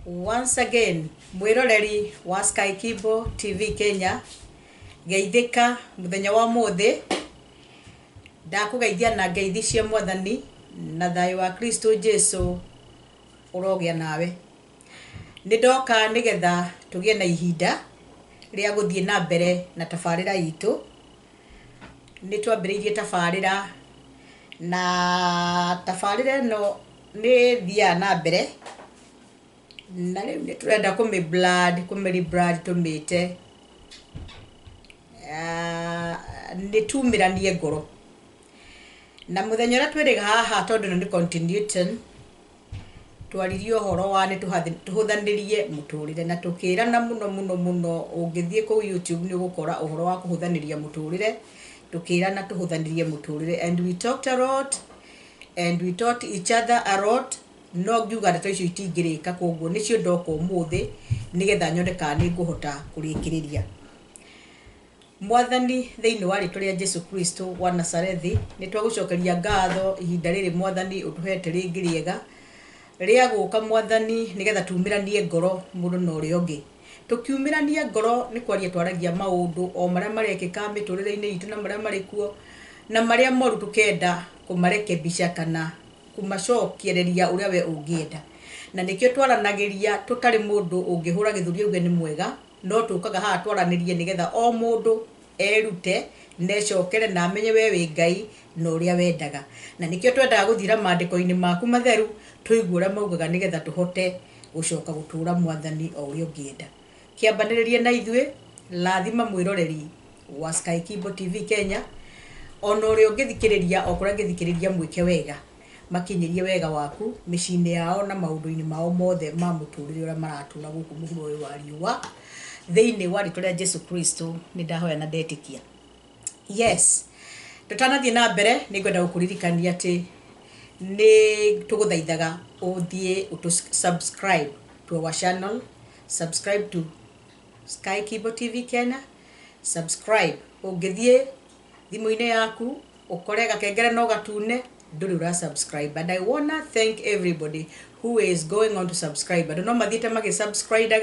Once again, mwiroreri wa Sky Kibo TV Kenya, geithika muthenya wa mothe, ndakugeithia na ngeithi cia mwathani na thayo wa Kristo Jesu urogia nawe. Nidoka nigetha tugie na ihinda ria guthie na mbere na tafarira itu. Nitwambiriirie tafarira na tafarira no ni thia na mbere na riu niturenda kumiri-blood tumite nitumiranie ngoro na muthenya uria twiriga haha tondu ni continuation twaririe horo wa nituhuthanirie muturire na tukirana muno ungithie ku YouTube ni ugukora uhoro wa kuhuthaniria muturire tukirana tuhuthanirie muturire, and we talked a lot and we taught each other a lot. No ngiuga ndeto icio itingirika koguo nicio ndoka umuthi nigetha nyone kana ni nguhota kurikiriria. Mwathani thiini wa ritwa ria Jesu Kristo wa Nazarethi ni twagucokeria ngatho ihinda riri Mwathani utuhete ringi riega ria guka Mwathani nigetha tumiranie ngoro mundu na uria ungi. Tukiumirania ngoro ni kwaria twaragia maundu o maria marekika miturire-ini itu na maria marikuo na maria moru tukenda kumarekebisha kana kumacokiereria uria we ungienda, na nikio twaranagiria tutari mundu ungihura githuri uge ni mwega, no tukaga ha twaranirie nigetha o mundu erute necokere na amenye we wi Ngai no uria wendaga, na nikio twendaga guthira maandiko-ini maku matheru tuigue uria maugaga nigetha tuhote gucoka gutura Mwathani o uria ungienda. Kiambaniririe na ithue lathima mwiroreri wa Sky Kibo TV Kenya ona uria ungithikiriria okuria ngithikiriria mwike wega makinyirie wega waku micini yao na maundu-ini mao mothe ma muturire uria maratura guku muhuro uyu wa riua thiini wa ritwa ria Jesu Kristo ni ndahoya na ndetikia. Yes, tutanathie na mbere ni ngwenda gukuririkania ati ni tuguthaithaga uthie subscribe to our channel, subscribe to Sky Kibo TV Kenya, subscribe ungithie thimu-ini yaku ukore gakengere no gatune nduri ura subscribe, and I wanna thank everybody who is going on to subscribe. I don't know mathiete magi subscribe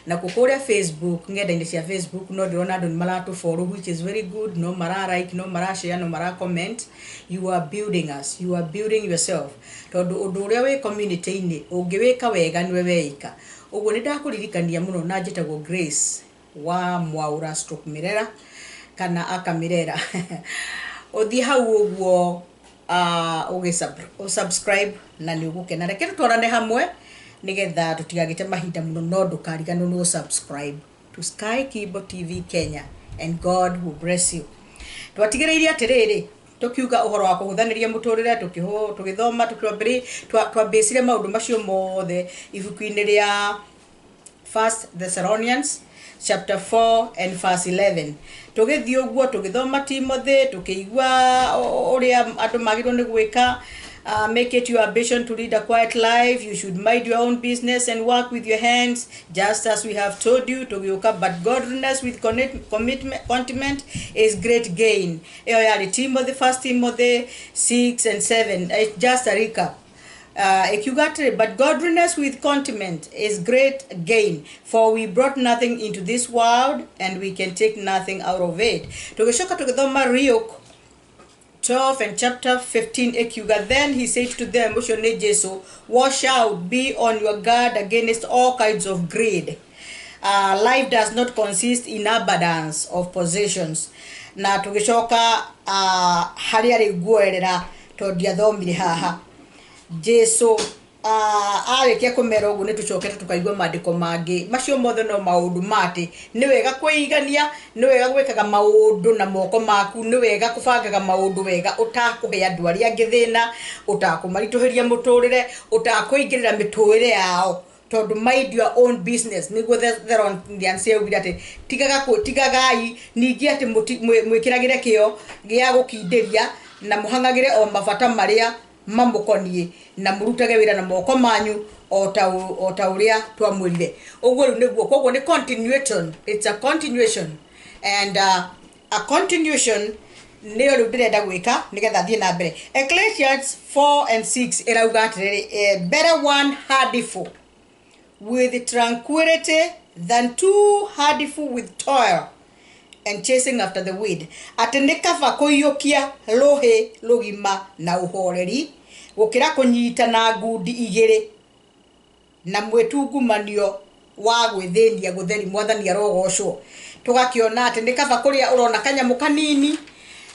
na kukuria Facebook ngenda-ini cia Facebook no ndirona andu maratu follow, which is very good. No mara like, no mara share, no mara comment. You are building us, you are building yourself. Tondu undu uria wi community-ini ungiwika wega niwe weika. Uguo ni ndakuririkania muno na njitagwo Grace wa Mwaura stroke Mirera kana aka Mirera. Uthie hau uguo subscribe na ni ugukena. Reke tutwarane hamwe nigetha tutigagite mahinda muno, no ndukariganwo no subscribe to Sky Kibo TV Kenya, and God will bless you. Twatigereirie atiriri tukiuga uhoro wa kuhuthaniria muturire tukithoma twambicire maundu macio mothe ibuku-ini ria 1 Thessalonians chapter 4 and verse 11. Tugithie uguo tugithoma Timothy tukiigua uria andu magirwo ni gwika. Make it your ambition to lead a quiet life. You should mind your own business and work with your hands, just as we have told you to yoka. But godliness with contentment is great gain. Timothy, 1 Timothy 6 and 7. Just a recap. But godliness with contentment is great gain, for we brought nothing into this world and we can take nothing out of it. Tugishoka tugithoma Luke 12 and chapter 15 ekiuga, then he said to them, Mushone Jesu, watch out, be on your guard against all kinds of greed. Life does not consist in abundance of possessions. Na tugishoka haria riguerera tondia thomire haha Jesu arikia kumera ugu ni tucokete tukaigwa maandiko mangi macio mothe no maundu mati ni wega kuigania, ni wega gwikaga maundu na moko maku, ni wega kubangaga maundu wega utakuhe andu aria ngithina, utakumarituhiria muturire, utakuingirira miturire yao, tondu mind your own business niguo Thessalonians yaugira ati tigagai ningi ati mwikiragire kio gia gukindiria na muhangagire o mabata maria mamukonie na murutage wira na moko manyu ota uria twamwirire. Uguo niguo koguo ni continuation, it's a continuation, and a continuation niyo riu ndirenda gwika nigetha thie na mbere. Ecclesiastes 4 and 6 irauga atiriri better one hard for with tranquility than too hardful with toil and chasing after the wind. Atendekava koyokia lohe logima na uhoreri gukira kunyita na ngudi igire na mwetungumanio wa gwithenia gutheri mwathani arogocwo tugakiona atendekava kuria urona kanyamu kanini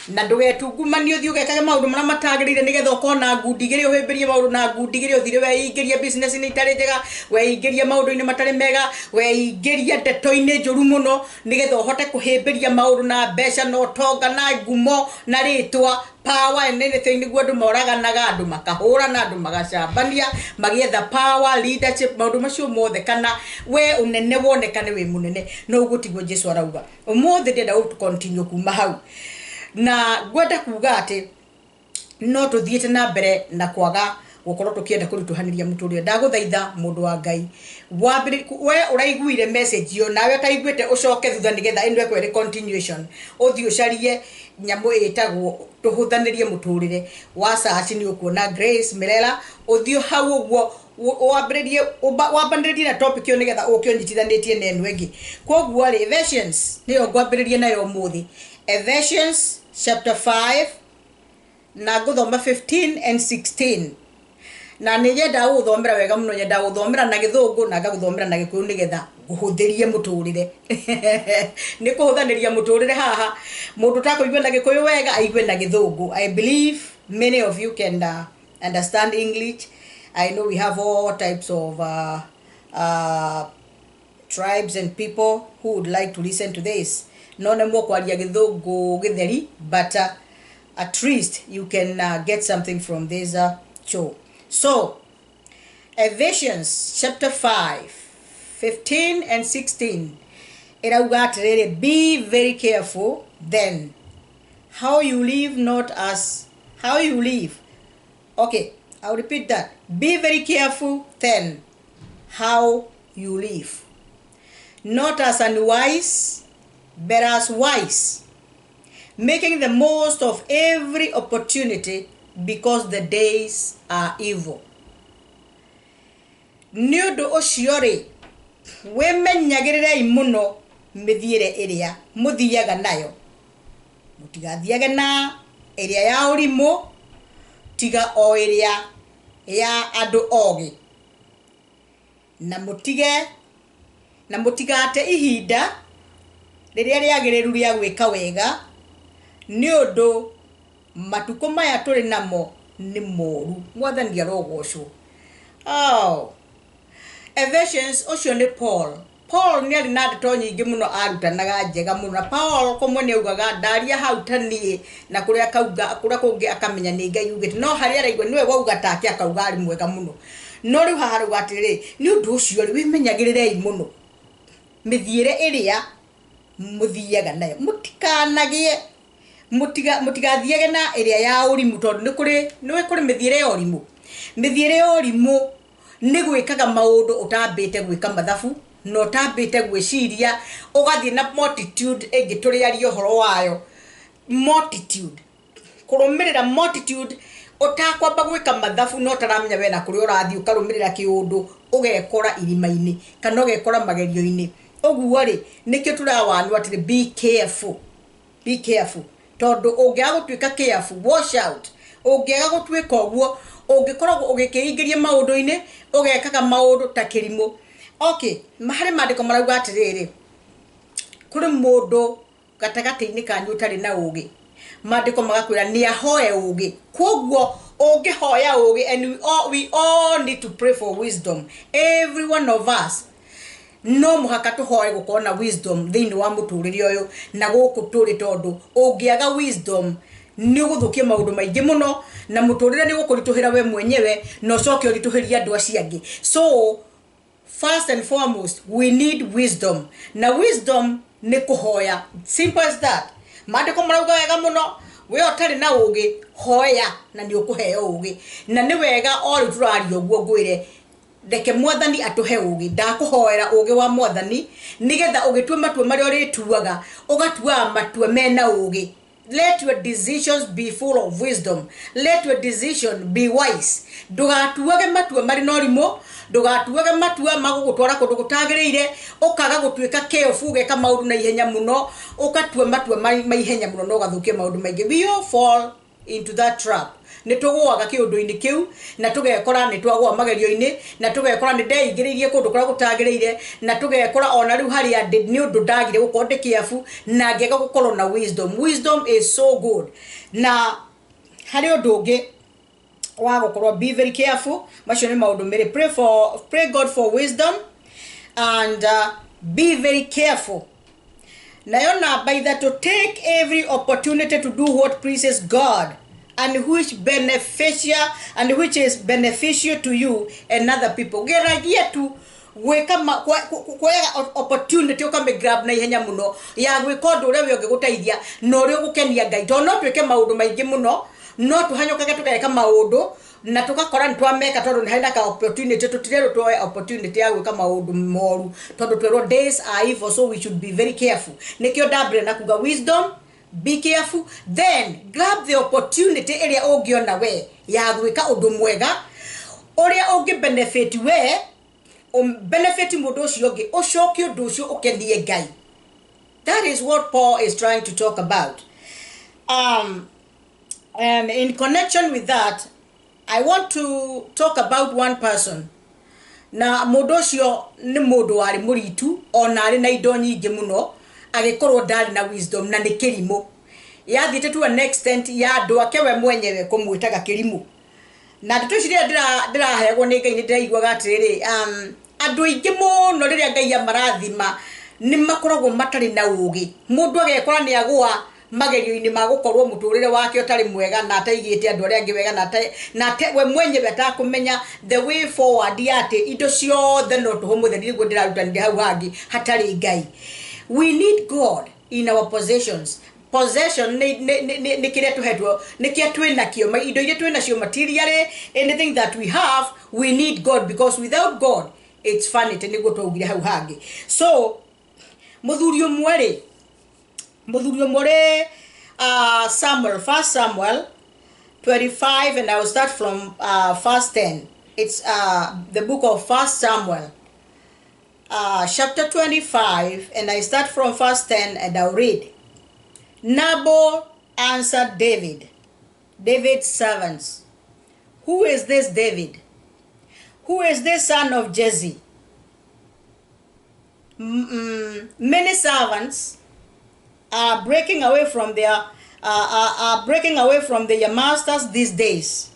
na ndugetungumanio thiuge kage maundu mara matagirire nigetha ukona ngudi igire uhimbirie maundu na ngudi igire uthire weingiria business ni itari njega weingiria maundu ini matari mega weingiria ndeto-ini njuru muno nigetha uhote kuhimbiria maundu na mbeca no tonga na ngumo na ritwa power and anything niguo andu moraganaga andu makahura na andu magacambania magietha power leadership maundu macio mothe kana we unene wonekane we munene no ugutigwo Jesu arauga umothe ndenda to continue kuma hau na gwenda kuga ati no tuthiete na mbere na kwaga gukorwo tukienda kurituhaniria muturire ndaguthaitha mundu wa Ngai we uraiguire message yo nawe kaiguite ucoke thutha nigetha indwe kwere continuation uthio carie nyamu itagwo tuhuthanirie muturire wa search ni ukuona Grace Mirera uthio hau uguo wambiririe na topic yo nigetha ukionyitithanitie na enu engi koguo ri Ephesians niyo ngwambiririe nayo muthi Ephesians chapter 5 na guthoma 15 and 16 na niyenda uthomera wega muno nyenda uthomera na githungu na ngaguthomera na gikuyu nigetha guhuthirie muturire ni kuhuthaniria muturire haha mundu ta kuigwa na gikuyu wega aigwe na githungu. I believe many of you can understand English. I know we have all types of tribes and people who would like to listen to this. No nemo kwaria githungu githeri, but at least you can get something from this show. So Ephesians chapter 5 15 and 16 be very careful then how you live, not as how you live. Okay, I'll repeat that. Be very careful then how you live, not as unwise but as wise, making the most of every opportunity because the days are evil. Niodo oshiore wemenyagirire muno mithiire iria muthiaga nayo mutigathiage na iria ya urimo tiga o iria ya andu ogi na mutigate ihinda riria riagiriru ria gwika wega niodo matuko maya turi namo ni moru mwathani arogocwo. Ephesians ocio ni Paul ni ari na ndeto nyingi muno arutanaga njega muno na Paul komwe ni ugaga ndaria hau tanie na kuria kauga kuria kungi akamenya ni Ngai ugite no hari araigwa niwe wauga take akauga ari mwega muno no riu haharu atiri ni undu ucio ri wimenyagirire muno mithiire iria muthiaga nayo mutikanagie mutigathiage na iria ya urimu tondu ni kuri mithiire ya urimu. Mithiire ya urimu ni gwikaga maundu utambite gwika mathabu no utambite gwiciria ugathie na multitude engituriaria horo wayo multitude kurumirira multitude utakwamba gwika mathabu no taramenya we na kuri urathie ukarumirira kiundu ugekora irimaini kana ugekora magerio-ini. Oguo ri nikio turawanu atiri be careful tondu ungiaga gutwika careful wash out ungiaga gutwika oguo ungikoragwo ugikiingiria maundu-ini ugekaga maundu ta kirimo. Okay, mahari mandiko marauga atiriri kuri mundu gatagati-ini kanyu utari na ugi mandiko magakwira ni ahoe ugi koguo ungihoya ugi and we all need to pray for wisdom. Every one of us no muhaka tuhoe gukona wisdom thini wa muturire uyu na guku turi tondu ungiaga wisdom ni uguthukia maundu maingi muno na muturire ni gukurituhira we mwenyewe no coke urituhiria andu acio angi. So first and foremost we need wisdom na wisdom ni kuhoya, simple as that. Mandiko marauga wega muno we otari na ugi hoya na ni ukuheo ugi na ni wega ori turario guo gwire ndeke mwathani atuhe ugi ndakuhoera ugi wa mwathani nigetha ugitwe matwe mari ori tuaga ugatua matwe mena ugi let your decisions be full of wisdom. Let your decision be wise. Ndugatuage matua mari norimo, ndugatuage matua magugutwara kundu gutagireire, ukaga gutwika careful geka maundu na ihenya muno, ukatua matua maihenya muno no gathukie maundu maingi. We all fall into that trap. Nitugwaga kiundu-ini kiu na tugekora nitwagwa magerio-ini na tugekora ni ndeingiririe kundu kora gutagireire na tugekora ona riu haria ni undu ndagire gukorwo ndi careful na ngega gukorwo na wisdom. Wisdom is so good. Na hari undu ungi wa gukorwo be very careful. Macio ni maundu mere. Pray God for wisdom and be very careful. Nayo by that to take every opportunity to do what pleases God and which is beneficial to you and other people. Geragia tu weka kwa opportunity ukame grab na ihenya muno ya gwika undu uria we ngigutaithia no uri gukenia Ngai. Tono twike maundu maingi muno no tuhanyokaga tugeka maundu na tukakora ntwameka tondu ni haina ka opportunity tutirero twoe opportunity ya gwika maundu moru tondu twero days are evil, so we should be very careful. Nikio dabre na kuga wisdom. Be careful, then grab the opportunity area ogiona we ya gwika undu mwega uria ungi benefit we benefit mundu ucio ungi ucoke undu ucio ukendie Ngai. That is what Paul is trying to talk about. And in connection with that, I want to talk about one person. Na mundu ucio ni mundu wari muritu ona ari na indo nyingi muno agikorwo ndari na wisdom na ni kirimo yathite to an extent ya andu ake we mwenyewe kumwitaga kirimo na ndeto ciria ndirahegwo ni Ngai ni ndiraigwaga atiriri andu aingi muno riria Ngai amarathima ni makoragwo matari na ugi. Mundu agekora ni agwa magerio-ini magukorwo muturire wake utari mwega na ataigite andu aria angi wega na we mwenyewe atakumenya the way forward yate indo ciothe no tuhumuthe ndirigwo ndirarutanire hau hangi hatari Ngai. We need God in our possessions. Possession ni kile tuhetwo ni kia twina kio indo ile twina cio material, anything that we have, we need God, because without God it's vanity ni gutogire hau hangi. So muthurio mwere Samuel, 1 Samuel 25, and I will start from verse 10. It's the book of 1 Samuel chapter 25, and I start from verse 10 and I'll read. Nabal answered David's servants, "Who is this David? Who is this son of Jesse? Many servants are breaking away from their masters these days.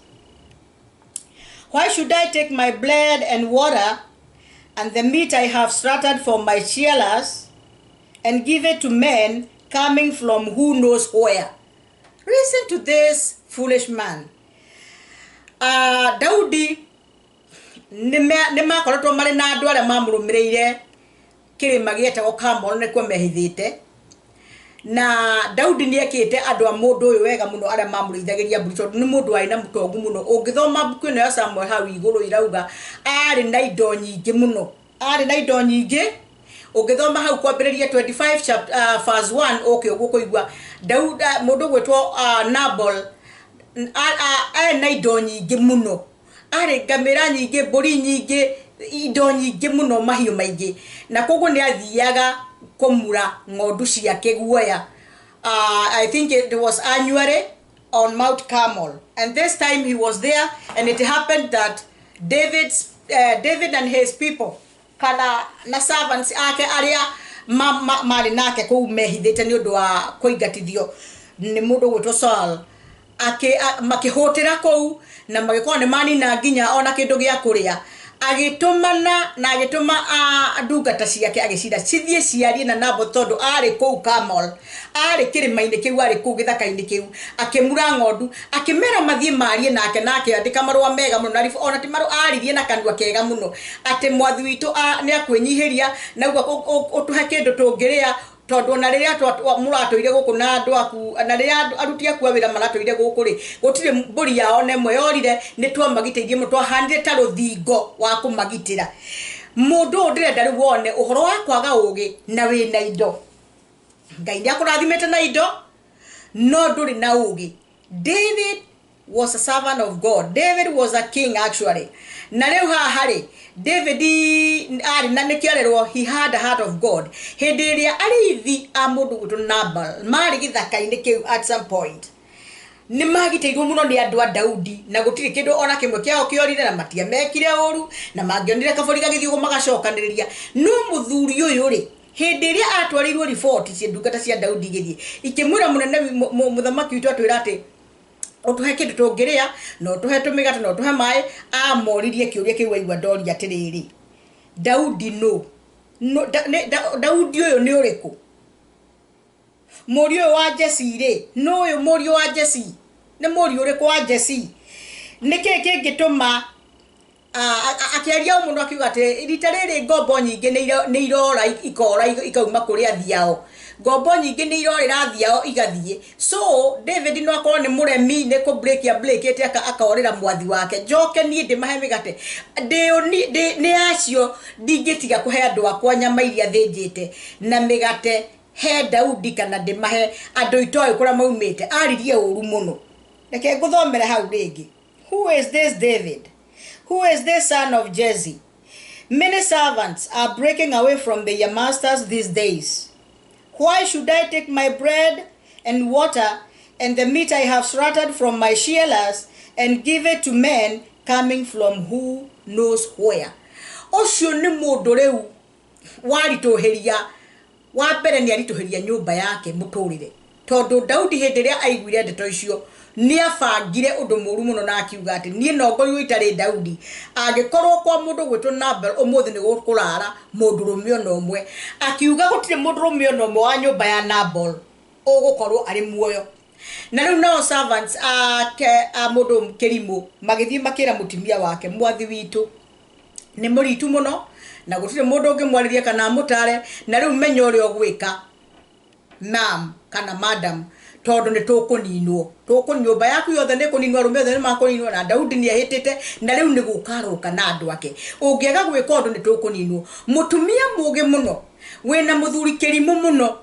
Why should I take my bread and water and the meat I have slaughtered for my shearers and give it to men coming from who knows where?" Listen to this foolish man. Daudi nima koretwo mari na andu aria mamurumireire kirima gietagwo Kamol nikuo mehithite, na Daudi ni ekite andu a mundu uyu wega muno aria mamurithagiria mburi tondu ni mundu aina mutongu muno. Ungithoma buku ino ya Samuel hau iguru irauga ari na indo nyingi muno, ungithoma hau kwambiriria 25 chapter verse 1 okay ugukuigwa Daudi mundu gwetwo Nabal ari na indo nyingi muno, ari ngamira nyingi, mburi nyingi, indo nyingi muno, mahiu maingi, na koguo ni athiaga kumura ngondu ciake guoya. I think it was annually on Mount Carmel, and this time he was there, and it happened that David and his people kana na servants ake aria mari nake ku mehithite ni undu wa kuingatithio ni mundu gwitwo Saul makihotera kou na magikora ni mani na nginya ona kindu gia kuria, agitumana na agituma ndungata ciake agicira cithie ciarie na Nabal tondu ari kou Carmel, ari kirima-ini kiu, ari kou githaka-ini kiu, akimura ngondu, akimera mathie marie nake andika marua mega muno na ona ti maru aririe na kanua kega muno ati mwathi witu ni akwinyihiria na utuhe kindu tungiria tondu na riria muratoire guku na andu aku na riria aruti aku awira maratoire guku ri gutire mburi yao nemwe yorire ni twamagitithie mu twahandire ta ruthingo wa kumagitira. Mundu ndirenda ri wone uhoro wa kwaga ugi na wina indo. Ngai ni akurathimete na indo no nduri na ugi. David was a servant of God. David was a king actually. Na leo hari David ari na nekiarerwo he had a heart of God. Hindi ria arithi a mundu gutu Nabal mari githaka-ini kiu at some point. Ni magiteirwo muno ni andu a Daudi na gutiri kindu ona kimwe kiao kiorire na matia mekire uru na mangionire kabori gagithio magacokaniriria no muthuri uyu ri hindi ria atwarirwo report cia ndungata cia Daudi githie ikimwira munene muthamaki witu atwira ati otuhe kindu tungiria no tuhe tumigata no tuhe mai amoririe kiuria kiu waigwa ndori atiriri Daudi no Daudi uyu ni uriku Morio wa Jesse ri no uyu Morio wa Jesse ne Morio uriku wa Jesse nike kingituma akiaria umundu akiuga ati rita riri ngombo nyingi ni irora ikauma kuri athiao ngombo nyingi ni irorira athiao igathie so David no akorwo ni muremi ne ko break ete akaorira mwathi wake njoke ni ndimahe migate ni acio ndingitiga kuhe andu akwa nyama iria thinjite na migate he Daudi kana ndimahe andu itoy kura maumite aririe uru muno reke nguthomere hau ringi. Who is this David? Who is this son of Jesse? Many servants are breaking away from their masters these days. Why should I take my bread and water and the meat I have slaughtered from my shearers and give it to men coming from who knows where? Ocio ni mundu riu waritoheria wa mbere ni aritoheria nyumba yake muturire tondu Daudi hindi ria aiguire ndeto icio ni afangire undu muru muno na akiuga ati ni nongori uitare Daudi agikorwo kwa mundu gwitu Nabal umuthi ni gukurara mundu rumio no mwe akiuga gutire mundu rumio no mwe wa nyumba ya Nabal ugukorwo ari muoyo na riu no servants a mundu kerimu magithie makira mutimia wake mwathi witu ni muritu muno na gutire mundu ngimwariria kana mutare na riu menyo uri ogwika ma'am kana madam tondu ni tukuninwo nyumba yaku yothe ni kuninwo rume yothe ni makuninwo na Daudi ni ahitite na riu ni gukaruka na andu ake ungiega gwika undu ni tukuninwo mutumia mugi muno wina muthuri kerimu muno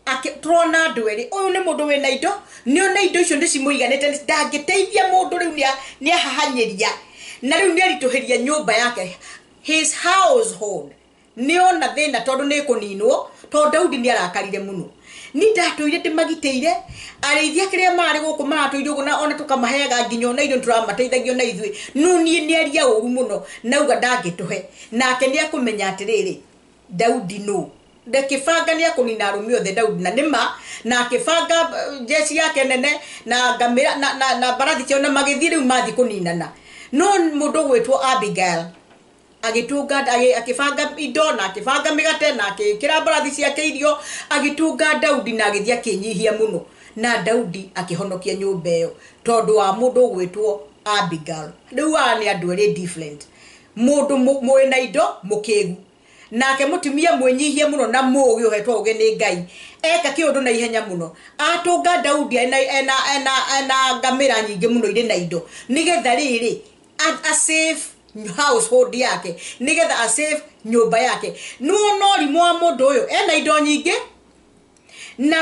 akitrona andu eri uyu ni mundu wina indo ni ona indo icio ndicimuiganite ndangiteithia mundu riu ni ahahanyiria na riu ni aritoheria nyumba yake his household ni ona thina tondu ni kuninwo tondu Daudi ni arakarire muno ni ndatoire ndimagiteire arithia kiria mari guku maratoire guku na ona tukamahega nginyo na indo turamateithagio na ithui no ni aria uru muno nauga ndangituhe nake ni akumenya atiriri Daudi no ndekifanga ni akunina arumi othe Daudi na nima na akifanga jeshi yake nene na ngamira na barathi cio na magithire mathi kuninana no mundu gwetwo Abigail agitunga akifanga indo na akifanga migate na akikira barathi ciake irio agitunga Daudi na agithia kinyihia muno na Daudi akihonokia nyumba iyo tondu wa mundu gwetwo Abigail riu ani andu eri different mundu mwina indo mukigu nake mutumia mwenyihie muno na mugi uhetwo uge ni Ngai eka kiundu na ihenya muno atunga Daudi ena ngamira nyingi muno ire na indo nigetha riri a safe household yake nigetha a safe nyumba yake no rimu wa mundu uyu ena indo nyingi na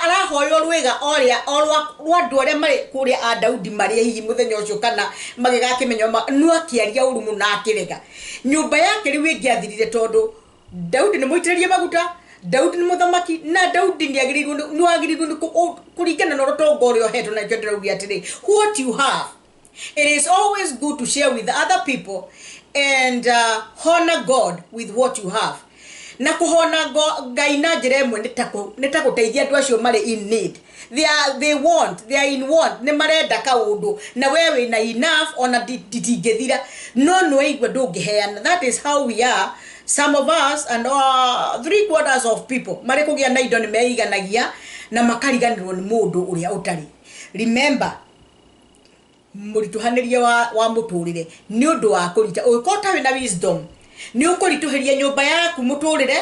arahoya rwega oria rwa andu aria mari kuria a Daudi mari hihi muthenya ucio kana magigakimenya no akiaria uru muna akirega nyumba yake riu ingiathirire tondu Daudi ni muitiririe maguta Daudi ni muthamaki na Daudi ni agirirwo kuringana na rotongo uria hetwo na ndiraugia atiri what you have. It is always good to share with other people and honor God with what you have. Na kuhona Ngai na njira imwe nitaguteithia andu acio mari in need. They are in want. Ne marenda kaundu na wewe na enough ona titingethira no igwe ndungiheana. That is how we are. Some of us and 3/4 of people mari kugia na indo ni meiganagia na makariganirwo ni mundu uria utari. Remember Nituhuthanirie wa muturire ni undu wa kurita ukota wina wisdom ni ukurituheria nyumba yaku muturire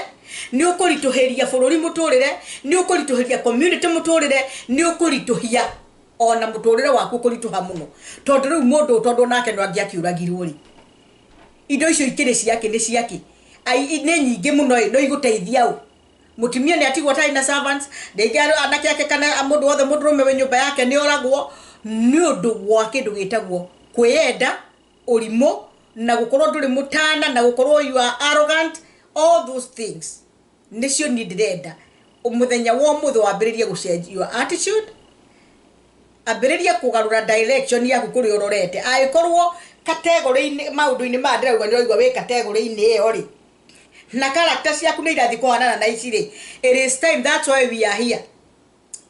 ni ukurituheria bururi muturire ni ukurituheria community muturire ni ukurituhia ona muturire waku kurituha muno tondu riu mundu tondu nake no angiakiuragirwo ri indo icio ikire ciake ni ciake ai ni nyingi muno no iguteithia u mutimia ni atigwo tai na servants ndegaro anake yake kana mundu wothe mundurume we nyumba yake ni oragwo ni undu wa kindu gitagwo kwiyenda urimo na gukorwo nduri mutana na gukorwo you are arrogant. All those things nicio ni ndirenda umuthenya wo mutho wambiririe gucenjia your attitude, ambiririe kugarura direction yaku kuri urorete aikorwo category maundu-ini ma ndirauga ndirauga we category-ini iyo ri na characters yaku ni irathi kuhanana na ici ri. It is time, that's why we are here.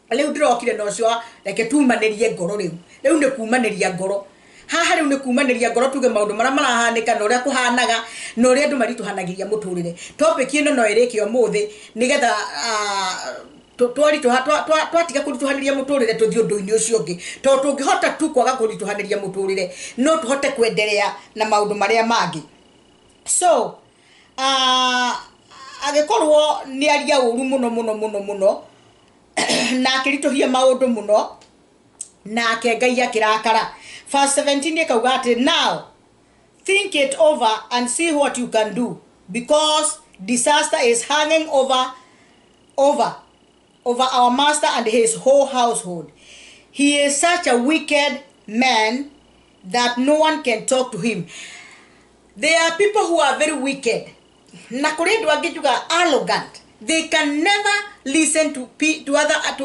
Riu ndirokire no cio reke tumanirie ngoro riu ni kumaniria ngoro haha riu ni kumaniria ngoro tuge maundu mara marahanika na uria kuhanaga na uria andu marituhanagiria muturire. Topic ino no irike umuthi nigetha twatiga kurituhaniria muturire tuthio ndu-ini ucio ungi to tungihota tu kwaga kurituhaniria muturire no tuhote kwendelea na maundu maria mangi. So agikorwo ni aria uru muno na akirituhia maundu muno na akengai akirakara. Verse 17 ikauga ati now think it over and see what you can do, because disaster is hanging over our master and his whole household. He is such a wicked man that no one can talk to him. There are people who are very wicked. Na kurindu angijuga arrogant. They can never listen to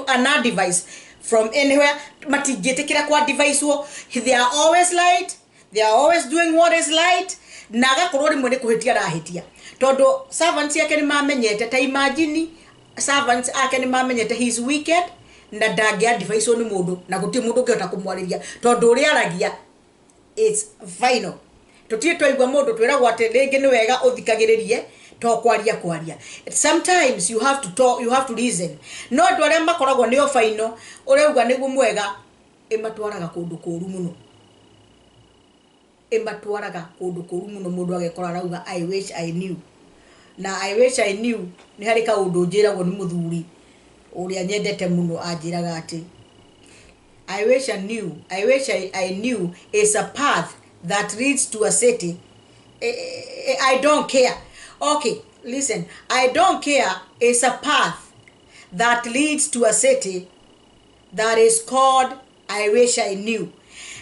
an advice from anywhere. Matigetekira kwa advice wo. They are always light. They are always doing what is light. Naga kurori mwene kuhitia rahitia. Todo servants yake ni mamenyete. Ta imagine servants yake ni mamenyete. He is wicked. Na dagi advice wo ni mundu. Na guti mundu kiota kumwariria. Todo uri aragia. It's final. Tutie twaigwa mundu twiragwo ati ringi ni wega uthikagiririe to kwaria. Sometimes you have to talk, you have to listen. No andu aria makoragwo ni final ureuga niguo mwega imatwaraga kundu kuru muno. Imatwaraga kundu kuru muno mundu agekora arauga I wish I knew. Na I wish I knew ni hari ka undu njiragwo ni muthuri uria nyendete muno anjiraga ati I wish I knew is a path that leads to a city. I don't care. Okay, listen. I don't care is a path that leads to a city that is called I wish I knew.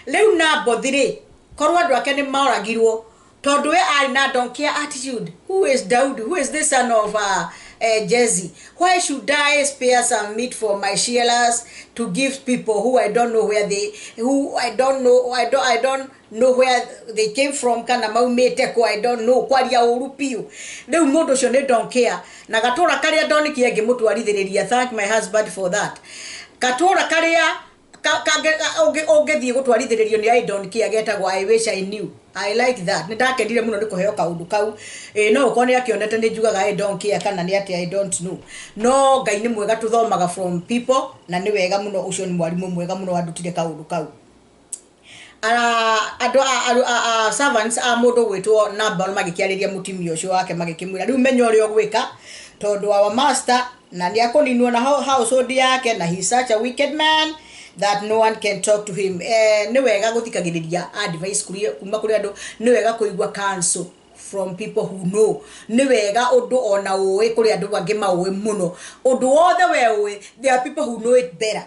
Leu na bodire korwa ndo akene maoragirwo tondu we ari na don't care attitude. Who is Daud? Who is the son of Jesse? Why should I spare some meat for my shearers to give people who I don't know where they where they came from? Kana maumete ko I don't know kwaria urupio. Leu mundu cio ne don't care. Na gatora karia ndonikie ngimutwarithiriria. Thank my husband for that. Gatora karia ogethie gutwarithiririo ni I don't care getagwo I wish I knew. I like that. Ndakendire muno ndikuheo kaundu kau. No ukone akionete ni njugaga I don't care kana ni ati I don't know. No Ngai ni mwega tuthomaga from people na ni wega muno ucio ni mwarimu mwega muno andutire kaundu kau. Servants a mundu gwitwo Nabal magikiariria mutimio ucio wake magikimwira riu menyo uri ogwika tondu our master na ni akuninwo na household yake na he such a wicked man that no one can talk to him. Ni wega guthikagiriria advice kuma kuri andu, ni wega kuigwa counsel from people who know. Ni wega undu ona uwe kuri andu bangi mauwe muno. Undu wothe we uwe, there are people who know it better.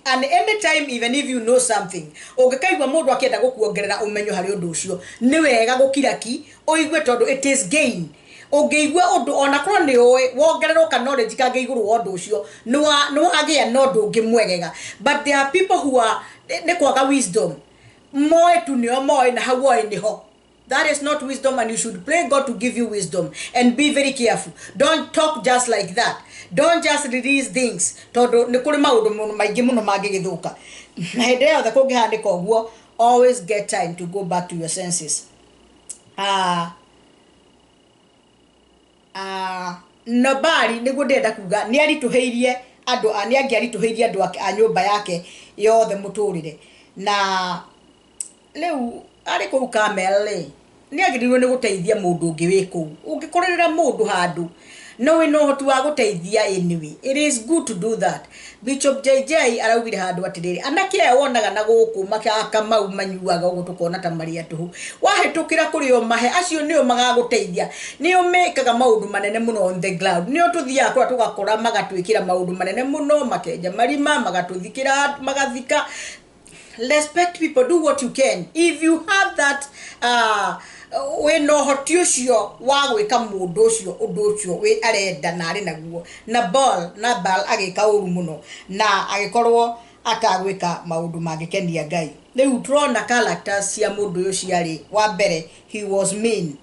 And anytime, even if you know something, ungekaigwa mundu akienda gukuongerera umenyo hari undu ucio, ni wega gukiraki oigwe tondu it is gain. Ungeigwa undu ona korwo ni oe wongererwo ka knowledge kage iguru undu ucio no agia no ndu ngimwegega. But there are people who are ne kwaga wisdom. Moe tu ni moe na hawo ni ho. That is not wisdom, and you should pray God to give you wisdom and be very careful. Don't talk just like that. Don't just release things. Todo ni kuri maundu maingi muno magigithuka. Na hinde yothe kungihandika uguo, always get time to go back to your senses. Nobody niguo ndenda kuga ni arituheirie andu ani angiarituheirie andu a nyumba yake yothe muturire. Na leu ari ku kamele ni agirirwo ni guteithia mundu ungi wiku ungikorera mundu handu no we know to agoteithia anyway. It is good to do that. Bishop JJ arawire handu atiriri anake wonaga na guku makaka mau manyuaga gutukona ta maria tuhu wahetukira kuri o mahe acio nio magaguteithia nio mekaga maundu manene muno on the ground nio tuthia kwa tugakora magatwikira maundu manene muno makenja marima magatuthikira magathika. Respect people, do what you can. If you have that we no hoti ucio wa gwika mundu ucio we arenda na ari naguo na ball agika uru muno na agikorwo atagwika maundu magikenia Ngai. Riu turona characters cia mundu ucio ciari wa mbere he was mean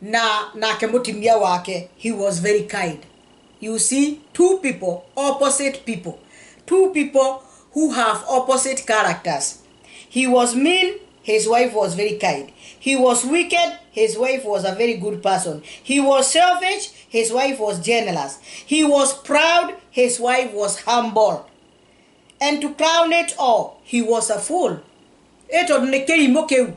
na ke mutimia wake he was very kind. You see, two people who have opposite characters. He was mean, his wife was very kind. He was wicked, his wife was a very good person. He was selfish, his wife was generous. He was proud, his wife was humble. And to crown it all, he was a fool. Eto nekeri keu.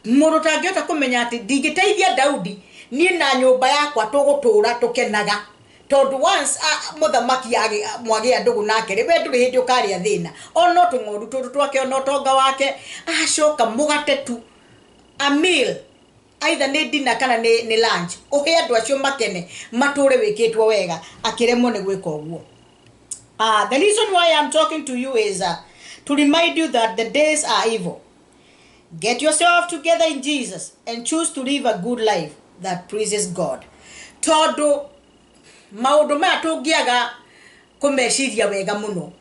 Mundu tangiota kumenya ati ndingiteithia Daudi nie na nyumba yakwa tugutura tukenaga. Tondu once muthamaki mwage andugu nake ribe turi hindi ukaria thina ono tungoru tutu twake ono tonga wake acoka mugate tu a meal either ne dinner kana ne lunch uhe andu acio makene mature wikitwo wega akiremo ne gwika uguo. The reason why I'm talking to you is to remind you that the days are evil. Get yourself together in Jesus and choose to live a good life that pleases God. Todo maudu ma tugiaga kumeshiria wega muno,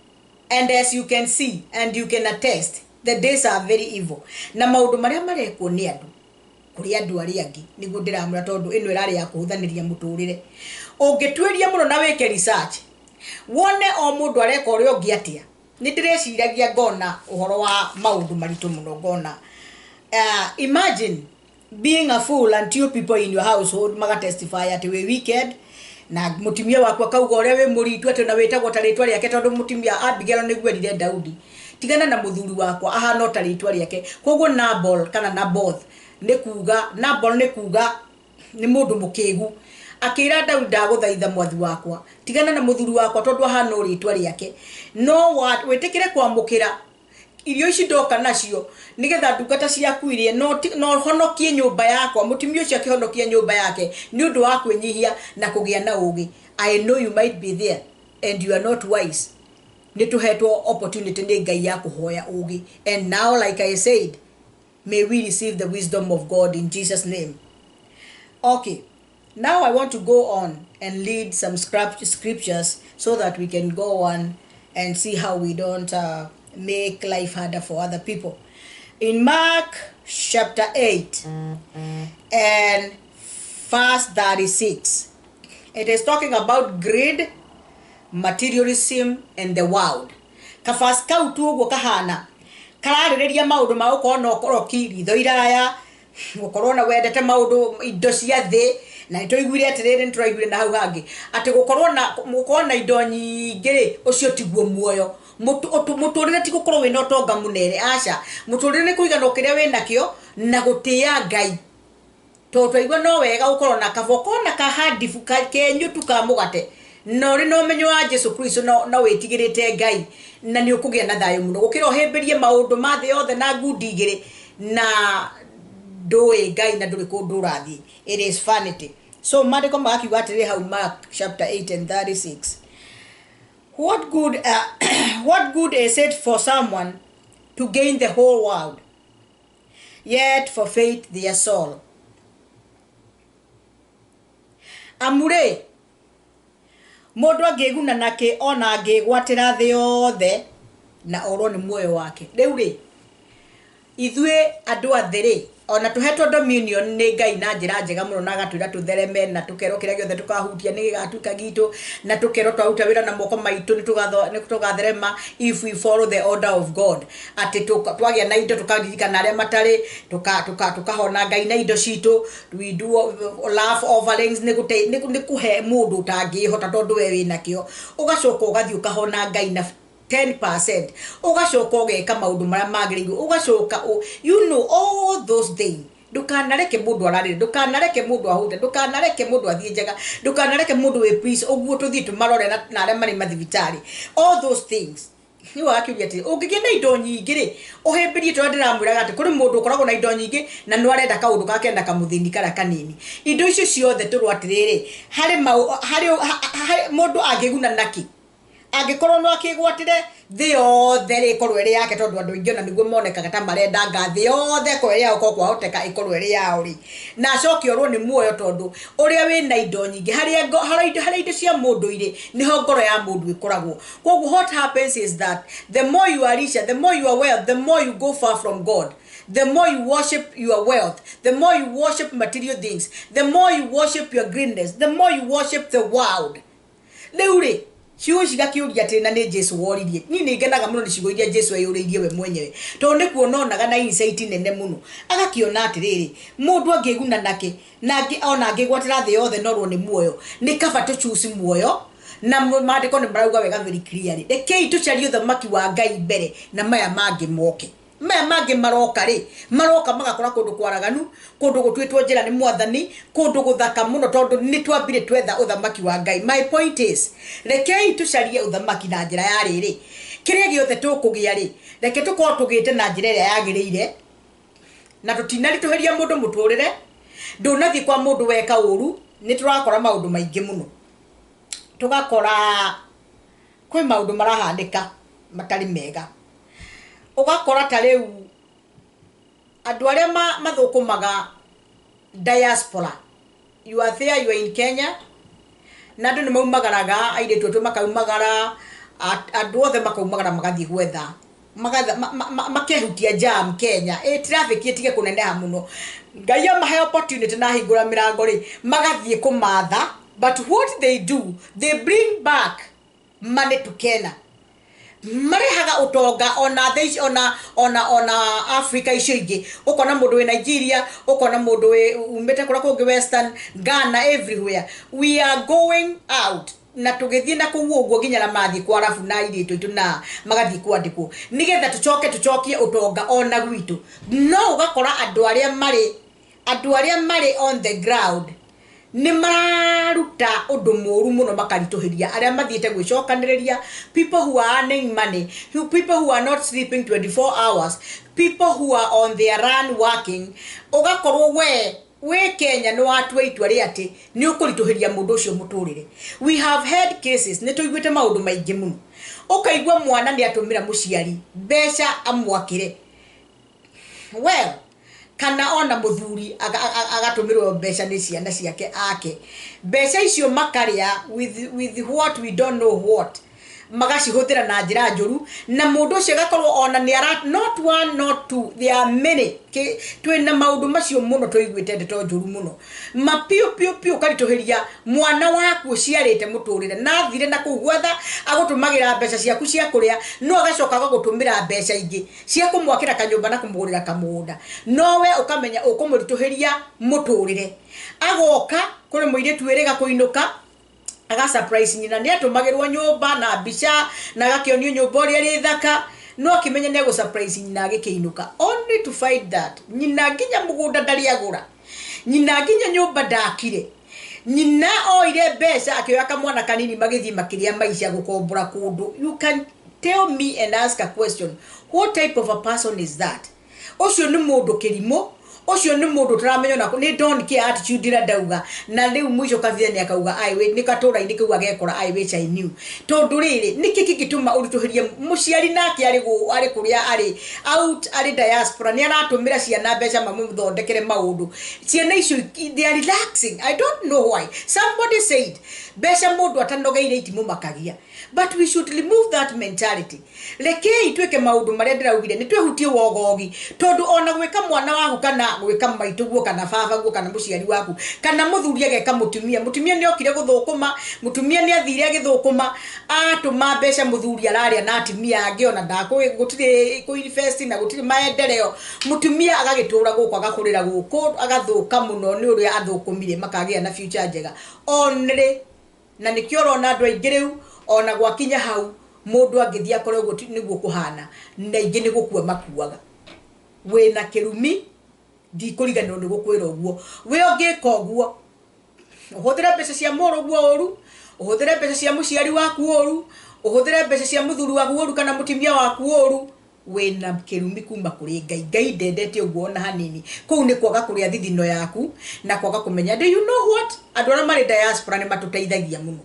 and as you can see and you can attest, the days are very evil. Na maudu maria mareko ni andu kuri andu ari angi niguo ndiramura tondu ino irari ya kuhuthaniria muturire. Ungitweria muno na weke research wone o mundu areka uri ongi atia ni ndireciiragia ngona uhoro wa maudu maritu muno ngona. Imagine being a fool and two people in your household maga testify ati we wicked na mutimia wakwa kauga uria we muritu ati na wetagwo taritwa riake tondu mutimia Abigail ni gwerire Daudi tigana na muthuri wakwa ahana taritwa riake. Koguo Nabal kana Naboth ni kuga Nabal ni kuga ni mundu mukigu akira Daudi ndaguthaitha mwathi wakwa tigana na muthuri wakwa tondu ahana ritwa riake. No what wetekire kwamukira irio ici ndoka nacio nigetha ndungata ciaku irie no honokie nyumba yakwa. Mutimio cia kihonokia nyumba yake ni undu wa kwenyihia na kugia na ugi. I know you might be there and you are not wise. Nituhetwo opportunity ni Ngai ya kuhoya ugi, and now like I said, may we receive the wisdom of God in Jesus name. Okay, now I want to go on and read some scriptures so that we can go on and see how we don't make life harder for other people. In Mark chapter 8 and verse 36, it is talking about greed, materialism, and the world. Kafas kautu ugo kahana karariria maudu ma ukono okoroki ritho iraya gukorona wendete maudu indo cia thi na itoiguire atiriri nituraiguire na hau hangi ati gukorona indo nyingĩ ucio tiguo muoyo. Muturire ti gukorwo wina utonga munene aca muturire ni kuigana ukiria wina kio na gutia Ngai. Toto igwa no wega ukorwo na kaboko na kahadifu kenyu tukamugate no ri no menyo wa Jesu Kristo no wetigirite Ngai na ni ukugia na thayo muno gukira ohemberie maundu mathe yothe na ngudi igire na doe Ngai na nduri kundu rathi. It is vanity. So mandiko makiuga atiri hau Mark chapter 8 and 36. What good is it for someone to gain the whole world, yet forfeit their soul? Amure mundu angiguna nake ona angigwatira thi yothe na oro ni muoyo wake. Riu ri ithue andu athiri ona tuhetwo dominion ni Ngai na njira njega muno na gatwira tuthereme na tukero kiria giothe tukahutia ni gigatuka gitu na tukero twaruta wira na moko maitu ni tugatherema if we follow the order of God. Ati twagia na indo tukaririkana aria matari tukahona Ngai na indo citu. We do love offerings ni kuhe mundu tangihota tondu we wina kio ugacoka ugathi ukahona Ngai na 10% ugacoka ugeka maundu maria magiriirwo ugacoka you know all those things ndukanareke mundu ararire ndukanareke mundu ahute ndukanareke mundu athie njaga ndukanareke mundu we please oguo tuthie tumarore na aria mari mathibitari all those things ni wakiuria ati ungigenda indo nyingi ri uhimbirie to ndiramwiraga ati kuri mundu ukoragwo na indo nyingi na no arenda kaundu gakenda kamuthini kara kanini indo icio ciothe turwa atiriri hari mundu angiguna naki angikorwo no akigwatire thi yothe ri ikorwo iri yake tondu andu ingi ona niguo monekaga ta marenda ngathi yothe ko iri yao kwa hoteka ikorwo iri yao ri na acoke orwo ni muoyo tondu uria wina indo nyingi hari indo cia mundu ire niho ngoro ya mundu ikoragwo koguo what happens is that the more you are richer, the more you are wealth, the more you go far from God. The more you worship your wealth, the more you worship material things, the more you worship your greatness, the more you worship the world. Leure ciugo cigakiuria ati na ni Jesu woririe ni ngenaga muno ni ciugo iria Jesu ayuririe we mwenyewe to ne kuononaga na insight nene muno agakiona atiriri mundu angiguna nake na ona angigwatira thi yothe norwo ni muoyo ni kaba to choose muoyo na maandiko ni marauga wega very clearly rekei tucarie uthamaki wa Ngai mbere na maya mangi moke maya mangi maroka ri maroka magakora kundu kwaraganu kundu gutwitwo njira ni mwathani kundu guthaka muno tondu ni twambire twetha uthamaki wa Ngai. My point is rekei tucarie uthamaki na njira ya riri kiria giothe tukugia ri reke tukorwo tugite na njira iria yagirire na tutinari tuheria mundu muturire ndunathi kwa mundu weka uru ni turakora maundu maingi muno tugakora kwi maundu marahandika matari mega ugakora ta riu andu aria mathukumaga diaspora you are there, you are in Kenya na andu ni maumagaraga aire tutu makaumagara andu othe makaumagara magathie gwetha makehutia jam Kenya traffic itige kuneneha muno Ngai amahe opportunity na hingura mirango ri magathie kumatha but what they do they bring back money to Kenya marehaga utonga ona Africa icio ingi ukona mundu we Nigeria ukona mundu we umbete kura kungi Western Ghana everywhere we are going out na tugithie na kuguo nginya na mathi kwa arafu na iri itu na magathi kwandiko nigetha tucokie utonga ona gwitu no ugakora andu aria mari on the ground ni maruta undu moru muno makarituhiria aria mathiete gwicokaniriria people who are earning money, people who are not sleeping 24 hours, people who are on their run working ugakorwo we Kenya no atwe itwari ati ni ukurituhiria mundu ucio muturire. We have had cases ni tuiguite maundu maingi muno ukaigwa mwana ni atumira muciari besha amwakire well kana ona muthuri agatumirwo besha ni ciana ciake ake besha icio makaria with what we don't know what magacihutira na njira njuru na mundu ucio gakorwo ona ni not one not two there are many twina maundu macio muno tuiguite ndeto njuru muno mapio karituhiria mwana waku ciarite muturire na thire na kugwetha agutumagira besha ciaku cia kuria no agacoka gutumira besha ingi cia kumwakira kanyumba na kumugurira kamunda nowe ukamenya ukumurituhiria muturire agoka kuri muiritu wiriga kuinuka aga surprise nyina ni atumagirwo nyumba na bicha na gakionio nyumba ri ri thaka no akimenya nego surprise nyina agikiinuka only to find that nyina nginya mugunda ndari agura nyina nginya nyumba ndakire nyina oire besha akioya kamwana kanini magithii makiria maisha gukombura kundu. You can tell me and ask a question, what type of a person is that? Ocio ni mundu kirimo ocio ni mundu turamenya na ni don't care attitude ira ndauga na riu mwisho kavia ni akauga ai we ni katura ini kuga gekora ai we I knew tondu riri niki kigituma urituhirie muciari nake ari kuria ari out ari diaspora ni aratumira ciana besha mamu thondekere maundu ciana icio they are relaxing. I don't know why somebody said besha mundu atanogeire itimu makagia but we should remove that mentality. Rekei tweke maundu maria ndiraugire ni twehutie wogogi tondu ona gwika mwana waku kana gwika maituguo kana baba guo kana muciari waku kana muthuri ageka mutumia ni okire guthukuma mutumia ni athire agithukuma atuma besha muthuri araria na atumia angi ona ndakwe gutire ku invest na gutire maendeleo mutumia agagitura guko agakurira guko agathuka muno ni uria athukumire makagia na future njega onre na nikioro na andu aingiriu ona gwakinya hau mundu angithia korwo niguo kuhana na ingi ni gukua makuaga we na kirumi di kuligana no gukwira oguo we ogeka oguo uhuthira mbeca cia moro guo oru uhuthira mbeca cia muciari waku oru uhuthira mbeca cia muthuru waku oru kana mutimia waku oru wena kirumi kuma kuri ngai ndendete uguo na hanini kou ni kwaga kuria thithino yaku na kwaga kumenya do you know what andu ara mari diaspora ni matuteithagia muno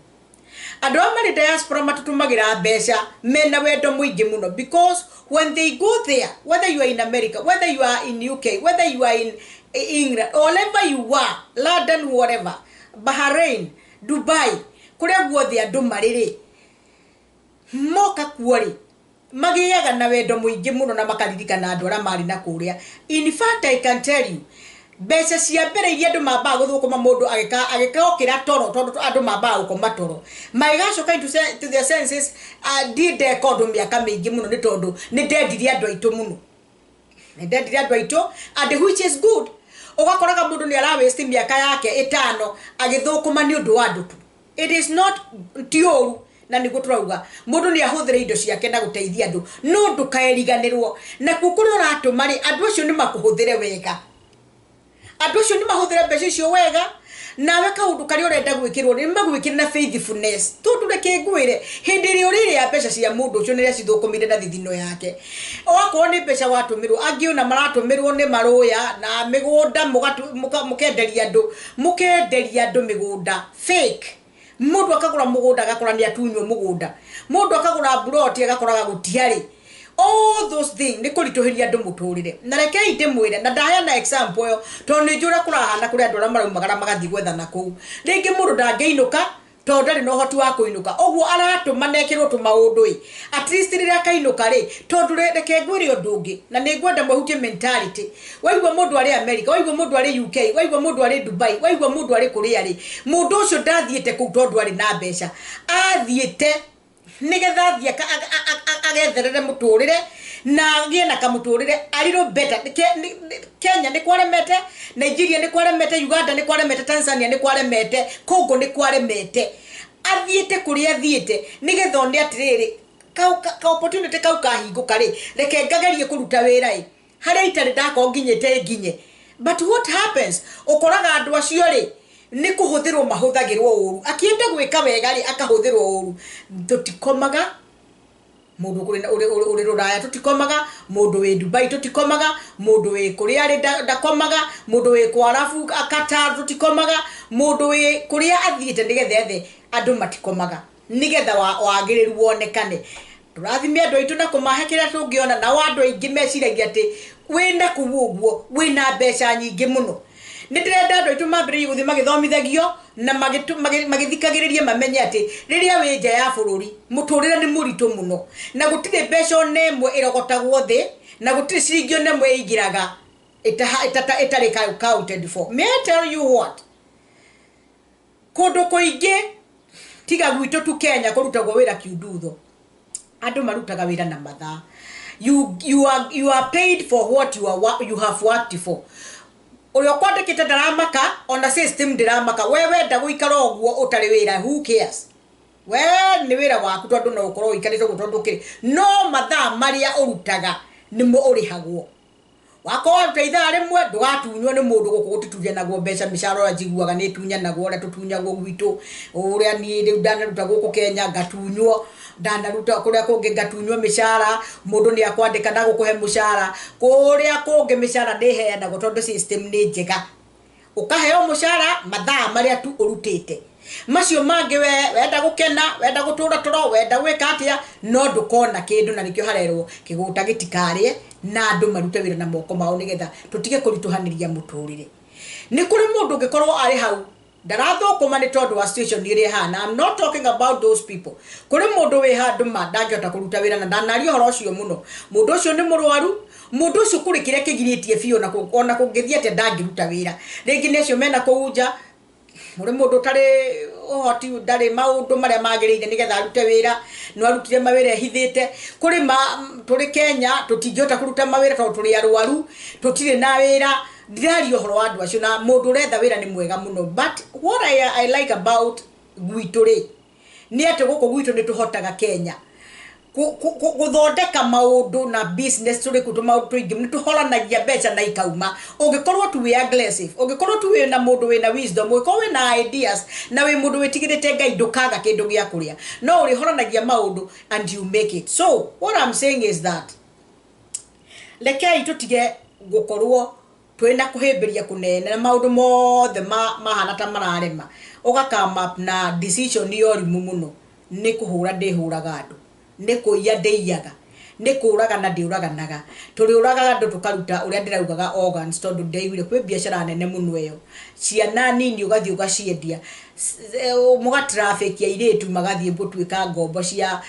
andu ara mari diaspora matutumagira mbeca mena wendo muingi muno because when they go there whether you are in America whether you are in UK whether you are in England or wherever you are London whatever Bahrain Dubai kuria guothe andu mariri moka kuori magiyaga na wendo muingi muno na makaririkana andu ara mari na kuria in fact I can tell you beca cia mbere iria andu mamba guthukuma mundu agikaokira toro tondu andu mamba gukoma toro maigacoka to their senses did economy miaka mingi muno ni tondu ni ndendire andu aitu muno ni ndendire andu aitu and which is good ugakoraga mundu ni ara waste miaka yake 5 agithukuma ni undu wa andu tu it is not tioru na nigo turauga mundu ni ahuthire indo ciake na guteithia andu no ndukaeriganirwo na kukuri uratu mari andu acio ni makuhuthire wega andu acio ni mahuthire mbeca icio wega nawe kaundu kari urenda gwikirwo ni magwikira na faithfulness tondu reke ngwire hindi ri urire ya mbeca cia mundu ucio niria cithukumire na thithino yake okorwo ni mbeca watumirwo angiona maratumirwo ni maruya na migunda mukenderia andu migunda fake mundu akagura mugunda agakora ni atunywo mugunda mundu akagura broti agakora gutiari all those things ni kurituhiria andu muturire na reke ite mwire na ndaya na example yo to ni njura kurahana kuri andu ara marumagara magathi gwethana ku ringi mundu ndangeinuka to ndari no hoti wa kuinuka oguo aratuma nekirwo tumaundu at least rira kainuka ri tondu reke ngwire ndungi na ni ngwenda mwahutie mentality waigwa mundu ari America waigwa mundu ari UK waigwa mundu ari Dubai waigwa mundu ari kuria ri mundu ucio ndathiete ku tondu ari na mbeca athiete nigetha thia agetherere muturire na ngie na kamuturire ariro better Kenya ni kwaremete Nigeria ni kwaremete Uganda ni kwaremete Tanzania ni kwaremete Congo ni kwaremete athiete kuria athiete nigetha onde atiriri ka opportunity kau kahinguka ri reke ngagerie kuruta wira haria itari ndako nginyete nginye but what happens ukoraga andu acio ri ni kuhuthirwo mahuthagirwo uru akienda gwika wega ri akahuthirwo uru tutikomaga mundu uri ruraya tutikomaga mundu we Dubai tutikomaga mundu we kuria ri ndakomaga mundu we kwarafu akata tutikomaga mundu we kuria athiite nigethe andu matikomaga nigetha wagiriru wonekane turathimia andu aitu na kumahe kiria tungiona na andu aingi meciragia ati wina kuguo wina mbeca nyingi muno nidirenda andu aitu mambiririe guthi magithomithagio na magithikagiririe mamenye ati riria wi nja ya bururi muturire ni muritu muno na gutire mbeca nemwe irogotagwo thi na gutire ciringi nemwe igiraga itari counted for. May I tell you what, kundu kuingi tiga gwitu tu Kenya kurutagwo wira kiundutho andu marutaga wira na mathaa you are paid for what you have worked for. Uyo kwandikite ndaramaka on a system ndiramaka wewe ndaguikara oguo utari wira who cares we ni wira waku tondu no ukorwo ikarite gutondu no mathaa maria urutaga nimo urihagwo wako uteitha rimwe ndugatunywo ni mundu guku gutitunya naguo mbeca misharo ajiguaga ni tunya naguo ora tutunyagwo gwitu uria ni riu ndanaruta guku Kenya ngatunywo ndanaruta kuria kungi ngatunywo mishara mundu ni akwandika na gukuhe mushara kuria kungi mishara ndiheanaga tondu system ni njega ukaheo mushara mathaa maria tu urutite macio mangi wenda gukena wenda gutura toro wenda gwika atia no ndukona kindu na nikio harerwo kiguta gitikarie na andu marute wira na moko mao nigetha tutige kurituhaniria muturire ni kuri mundu ngikorwo ari hau ndarathukuma ni tondu wa situation iri hana. I'm not talking about those people. Kuri mundu wi handu ndangihota kuruta wira na ndanari horo ucio muno mundu ucio ni murwaru mundu ucio kuri kiria kigiritie fio na ona kungithia te ndangiruta wira ringi necio mena kuunja muri mundu tari ohoti ndari maundu maria magiriire nigetha arute wira no arutire mawira hithite kuri turi Kenya tutingihota kuruta mawira tondu turi arwaru tutire na wira ndirario horo andu acio na mundu retha wira ni mwega muno. But what I like about gwituri ni ati guko gwitu ni tuhotaga Kenya guthondeka maundu na business turi kutuma tuingi nituholanagia mbeca na ikauma ungikorwo tu we aggressive ungikorwo tu we na mundu we na wisdom ungikorwo we na ideas na we mundu witigirite ngai ndukaga kindu gia kuria no uri holanagia maundu and you make it. So what I'm saying is that lekei tutige gukorwo twina kuhimbiria kunene na maundu mothe mahana ta mararema ugakama na decision yorimu muno ni kuhura ndihuraga andu ni kuiya ndeiyaga ni kuraga na ndiuraganaga turi uraga andu tukaruta uria ndiraugaga organs tondu ndeiguire kwi biashara nene muno eyo ciana nini ugathi ugaciendia muga traffic ya iretu magathie gutwika ngombo cia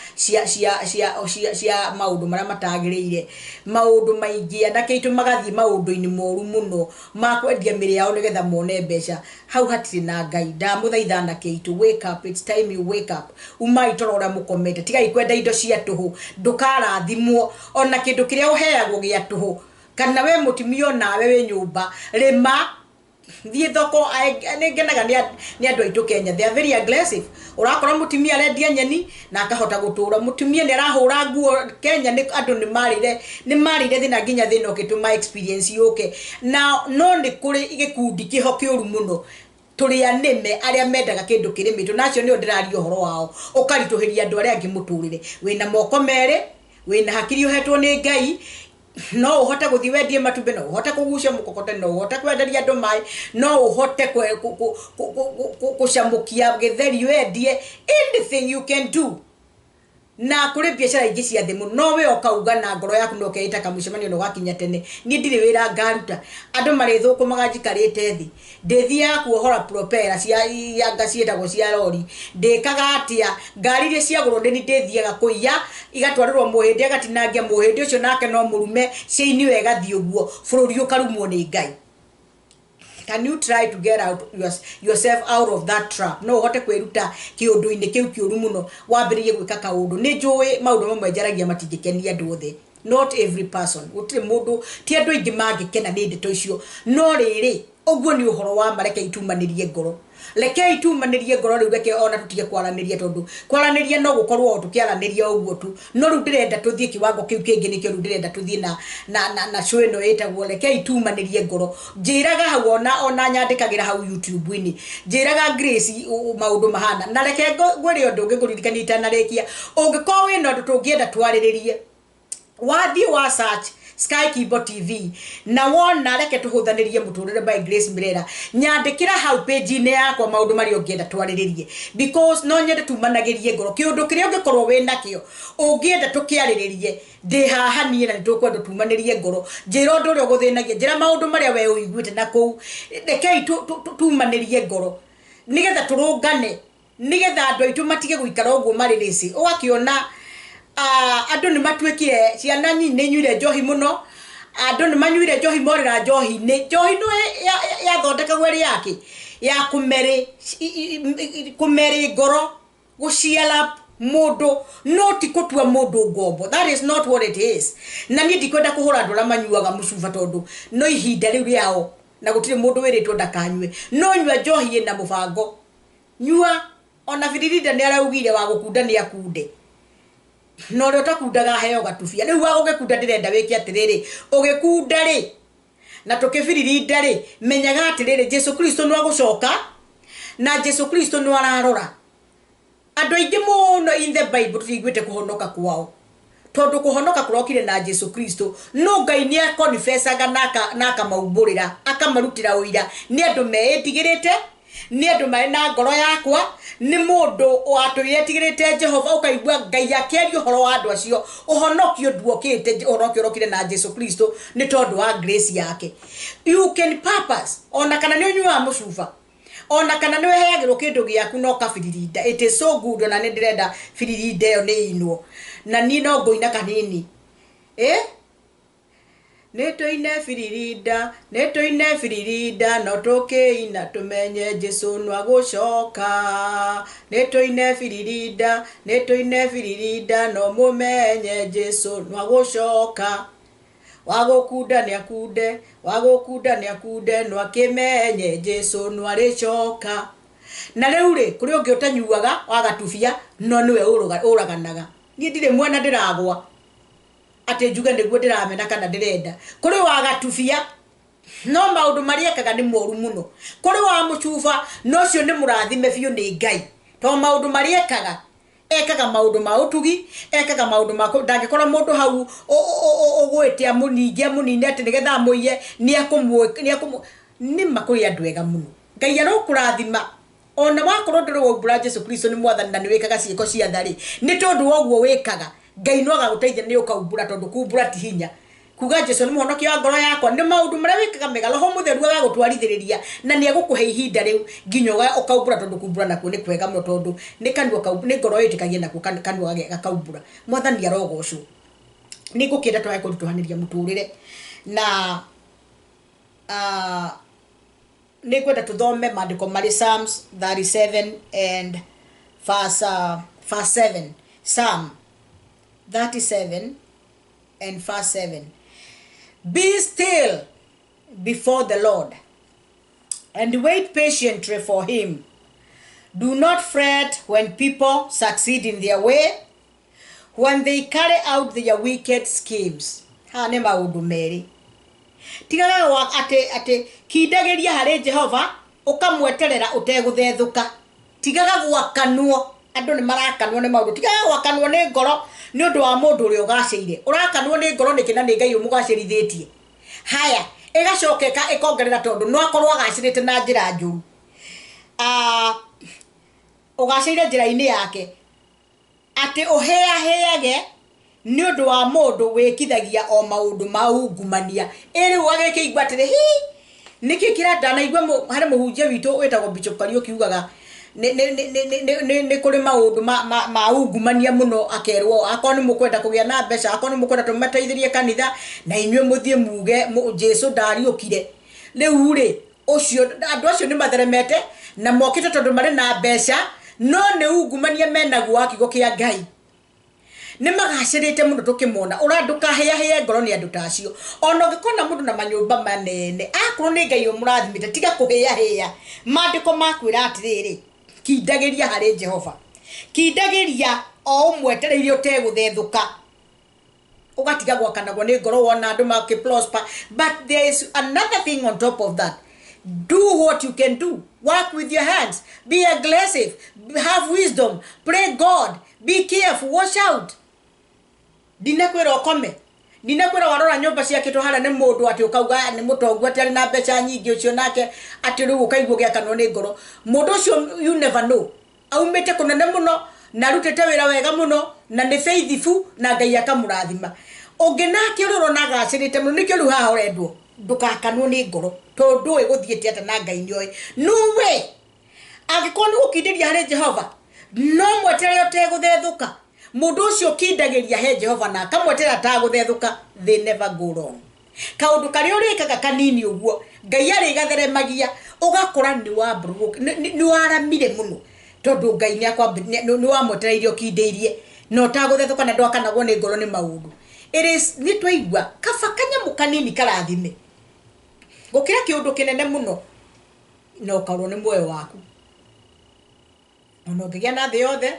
maundu maria matagirire maundu maingi na keitu magathie maundu-ini moru muno makwendia miri yao nigetha mone mbeca hau hatiri na ngai ndamuthaitha na keitu wake up, it's time you wake up umai toro uria mukomete tigai kwenda indo cia tuhu ndukarathimwo ona kindu kiria uheagwo gia tuhu kana we mutimio nawe we nyumba rema thie thoko ngenaga ni andu aitu Kenya they are very aggressive urakora mutimia arendia nyeni na akahota gutura mutimia ni arahura nguo Kenya ni andu ni marire thina nginya thina ukituma experience yuke na no ni kuri igikundi kihokiuru muno turi anime aria mendaga kindu kirimito nacio ni ndirario horo wao ukarituhiria andu aria angi muturire wina moko mere wina hakiri uhetwo ni ngai no uhote guthi wendie matumbe no uhote kugucia mukokote no uhote kwenderia andu mai no uhote kushamukia githeri wendie anything you can do na kuri biashara ingi cia thimu no we okauga na ngoro yaku no keita kamucemanio no gakinya tene ni ndire wira ngaruta andu mari thuku magajikarite thi ndethi ya kuohora propeller cia yanga cietagwo cia lori ndikaga atia ngari ria ciagurwo ndi ndethiaga kuiya igatwarirwo muhindi agatinangia muhindi ucio nake no murume ciini wega thi uguo bururi ukarumwo ni ngai. Can you try to get yourself out of that trap? No hote kweruta kiundu-ini kiu kiuru muno wambiririe gwika kaundu ni njui maundu mamwe njaragia matingikenia andu othe not every person utire mundu ti andu ingi mangikena ni ndeto icio no riri uguo ni uhoro wa mareke itumanirie ngoro leke itumanirie ngoro riu reke ona tutige kwaraniria tondu kwaraniria no gukorwo tukiaraniria uguo tu no riu ndirenda tuthie kiwango kiu kingi nikio riu ndirenda tuthie na show ino etagwo leke itumanirie ngoro njiraga hau ona nyandikagira hau YouTube-ini njiraga Grace maundu mahana na leke gwire undu ngiguririkania itanarekia ungikorwo wina undu tungienda twariririe wathie wa search Sky Keyboard TV na wona reke tuhuthanirie muturire by Grace Mirera nyandikira hau page-ini yakwa maundu mari ungienda twariririe because no nyende tumanagirie ngoro kiundu kiria ungikorwo wina kio ungienda tukiariririe ndi haha nie na nitukwenda tumanirie ngoro njira undu uria guthinagia njira maundu maria we uiguite na ku reke tumanirie ngoro nigetha turungane nigetha andu aitu matige guikara uguo mari risi ugakiona andu ni matwekire ciana nyine nyuire njohi muno andu ni manyuire njohi morira njohi no ya thondeka gweri yake ya kumeri ngoro guciala mundu no ti kutua mundu ngombo that is not what it is na ni ndikwenda kuhura andu ra manyuaga mucuba tondu no ihinda riu riao na gutire mundu wiritwo ndakanywe no nyua njohi ina mubango nyua ona viririda ni araugire wa gukunda ni akunde no ro takundaga heo gatufia riu wa ugekunda ndirenda wiki atiriri ugikunda ri na tukibiririnda ri menyaga atiriri Jesu Kristo no agucoka na Jesu Kristo no ararora andu aingi muno in the Bible tuiguite kuhonoka kwao tondu kuhonoka kurokire na Jesu Kristo no ngai ni akonfessaga naka maumburira akamarutira uira ni andu meetigirite ni andu mari na ngoro yakwa ni mundu watuyetigirite Jehova ukaigua ngai yakerio horo wa andu acio uhonokio nduokite uhonokio rokire na Jesu Kristo ni tondu wa grace yake. You can purpose ona kana ni unyua mucuba ona kana ni wehagirwo kindu giaku no kabiririnda it is so good ona ni ndirenda biririnda yo ni inwo na ni no ngoina kanini Netoine firirinda no tukiina tumenye Jesu no agucoka netoine firirinda no mumenye Jesu no agucoka wagukunda ni akude no akimenye Jesu no aricoka na riu ri kuri ungi utanyuaga wagatufia no niwe uraganaga ni ndire mwana ndiragwa ate njuga niguo ndiramena kana ndirenda kuri wa gatufia no maundu maria kaga ni moru muno kuri wa muchuva no cio ni murathime biu ni Ngai to maundu maria kaga ekaga maundu ma utugi ekaga maundu ma ndangikora mundu hau ogwete amuningia munine ati nigetha muiye ni makuri andu ega muno Ngai arokurathima ona wakorwo ndiro bura Jesu Kristo ni mwathani na ni wikaga ciiko cia thari ni tondu woguo wikaga Ngai no agaguteithia ni ukaumbura tondu kumbura ti hinya kuga Jesu ni muhonokia wa ngoro yakwa ni maundu maria wikaga mega roho mutheru agagutwarithiriria na ni agukuhe ihinda riu nginyoga ukaumbura tondu kumbura nakuo ni kwega muno tondu ni kandu ukaumbura ni ngoro itikagie nakuo kandu agakaumbura mwathani arogocwo ni ngukira twae kurituhaniria muturire na ni kwenda tuthome maandiko mari Psalms 37 and verse 7 Psalm 37 and verse 7 Be still before the Lord and wait patiently for him. Do not fret when people succeed in their way, when they carry out their wicked schemes. Hane maundu meri tigaga wa ate kidageria hare Jehova ukamweterera uteguthethuka tigaga gwakanwo andu ni marakanwo ni maundu tigaga gwakanwo ni ngoro ni undu wa mundu uri ugaciire urakanwo ni ngoro nikina ni Ngai umugacirithitie haya igacokeka ikongerera tondu no akorwo agacirite na njira njuru ugacire njira-ini yake ati uheage ni undu wa mundu wikithagia o maundu maungumania iri wageke igwatire hi niki kira ndanaigwa hari muhunjia witu wetagwo Bishop Kariuki ugaga ne kuri maundu maungumania muno akerwo akoni mukwenda kugia na mbeca akoni mukwenda tumateithirie kanitha na inywe muthie muge Jesu ndariukire riu ri ucio andu acio ni matheremete na mokite tondu mari na mbeca no ne ungumania menaguo akigo kia Ngai ni magacirite mundu tukimona uranduka heya ngoro ni andu tacio ono gikona mundu na manyumba manene akuru ni Ngai umurathimite tiga kuheya maandiko makwira atiriri kindageria hari Jehova kindageria o umwetereire uteguthethuka ugatiga gwakanagwo ni ngoro wona andu makiprosper but there is another thing on top of that. Do what you can do. Work with your hands. Be aggressive. Have wisdom. Pray God. Be careful. Watch out. Dinakwira okome. Dinakwira warora nyumba cia kitu hara ne mundu ati ukauga ni mutongu ati na mbeca nyingi ucio nake ati riu ukaigwo gia kanwa ni ngoro. Mundu ucio you never know. Aumete kunene muno na rutete wira wega muno na ni faithful na Ngai akamurathima. Unginake uroro nagacirite muno nikio riu haha urendwo. Ndukakanwo ni ngoro tondu iguthiete ata na Ngai nyoi no way agikoni ukindiria hari Jehova no mwetere uteguthethuka mundu ucio kindageria he Jehova na akamwetera taguthethuka they never go wrong kaundu kari urikaga kanini uguo Ngai ari gatheremagia ugakora ni wa buru ni waramire muno tondu Ngai ni akwa ni wa mwetereirio kindeirie no taguthethuka na ndwakanagwo ni ngoro ni maundu it is nitwaigwa kafakanya mukanini karathime gukira kiundu kinene muno no karwo ni moyo waku ono ngigia na thi yothe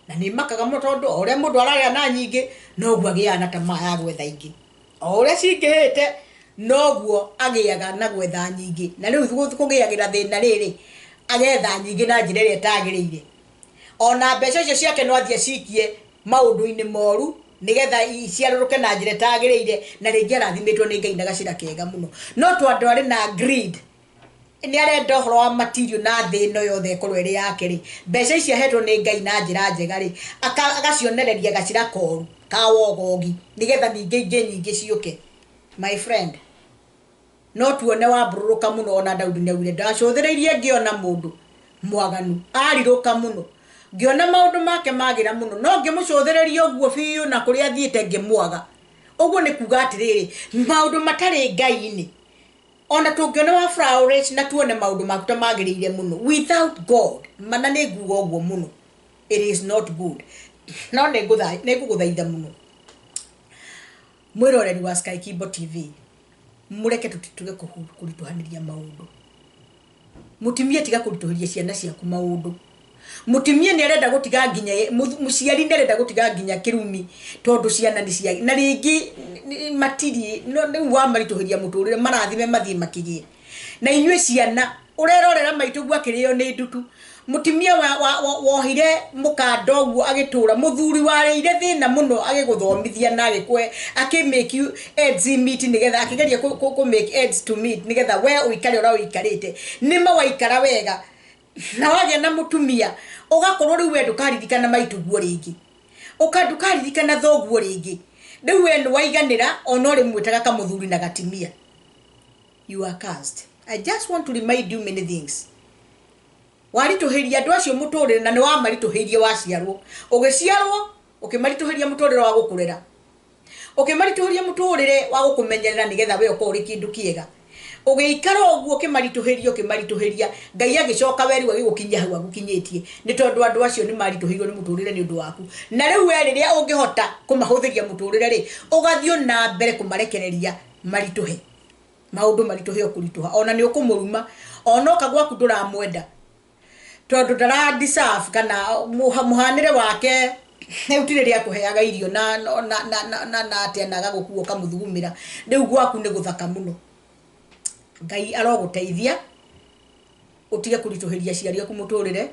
na ni makaga mutondu ore mundu araria na nyingi no gwa gia na tama ya gwetha ingi ore cingihite no guo agiaga na gwetha nyingi na riu kugiagira thina riri agetha nyingi na njira ria tagirire ona mbeca icio ciake no athie cikie maundu-ini moru nigetha iciaruruke na njira tagirire na ringi arathimitwo ni Ngai na gacira kega muno no twandu ari na greed ni arenda horo wa material na thi no yothe ikorwo iri yake ri mbeca icio hetwo ni Ngai na njira njega ri agacionereria gacira koru ka wogogi nigetha ningi ingi nyingi ciuke my friend no tuone wa bururuka muno ona Daudi ne wile ndacuthiririe ngiona mundu mwaganu ariruka muno ngiona maundu make magira muno no ngimucuthiririe uguo biu na kuria thiite ngimwaga uguo ni kuga atiriri maundu matari Ngai-ini ona tungiona wa flourish na tuone maundu makuta magirire muno without God mana ni nguga uguo muno it is not good no ne guguthaitha muno mwiroreri wa Sky Kibo TV mureke tutituge kurituhaniria maundu mutimia tiga kurituhiria ciana ciaku maundu mutumia ni arenda gutiga nginya muciari ni arenda gutiga nginya kirumi tondu ciana ni cia na ringi matiri no wa marituhiria muturire marathime mathie makigie na inyue ciana urerorera maitugu akirio ni ndutu mutumia wohire mukando guo agitura muthuri wareire thina muno agiguthomithia na agikwe make you ends meet nigetha akigeria ku make ends to meet nigetha we uikare ora uikarite nima waikara wega na wage na mutumia ugakorwo riu wendu karirikana maituguo ringi ukaririkana thoguo ringi riu we ni waiganira onore mwetaga kamuthuri na gatimia you are cursed. I just want to remind you many things. Warituhiria andu acio muturire na ni wa marituhirie waciarwo ugiciarwo ukimarituhiria muturire wa gukurera ukimarituhiria muturire wa gukumenyerera nigetha we ukori kindu kiega ugiikara oguo ukimarituhiria Ngai agicoka weri wa gigukinya hau agukinyitie ni tondu andu acio ni marituhirwo ni muturire ni undu waku na riu we riria ungihota kumahuthiria muturire ri ugathio na mbere kumarekereria marituhe maundu marituhe okurituha ona ni ukumuruma ona kagwaku nduramwenda tondu ndara deserve kana muhanire wake utiriria kuheaga irio na atenaga gukuo kamuthugumira riu gwaku ni guthaka muno Ngai aroguteithia utige kurituhiria ciari aku muturire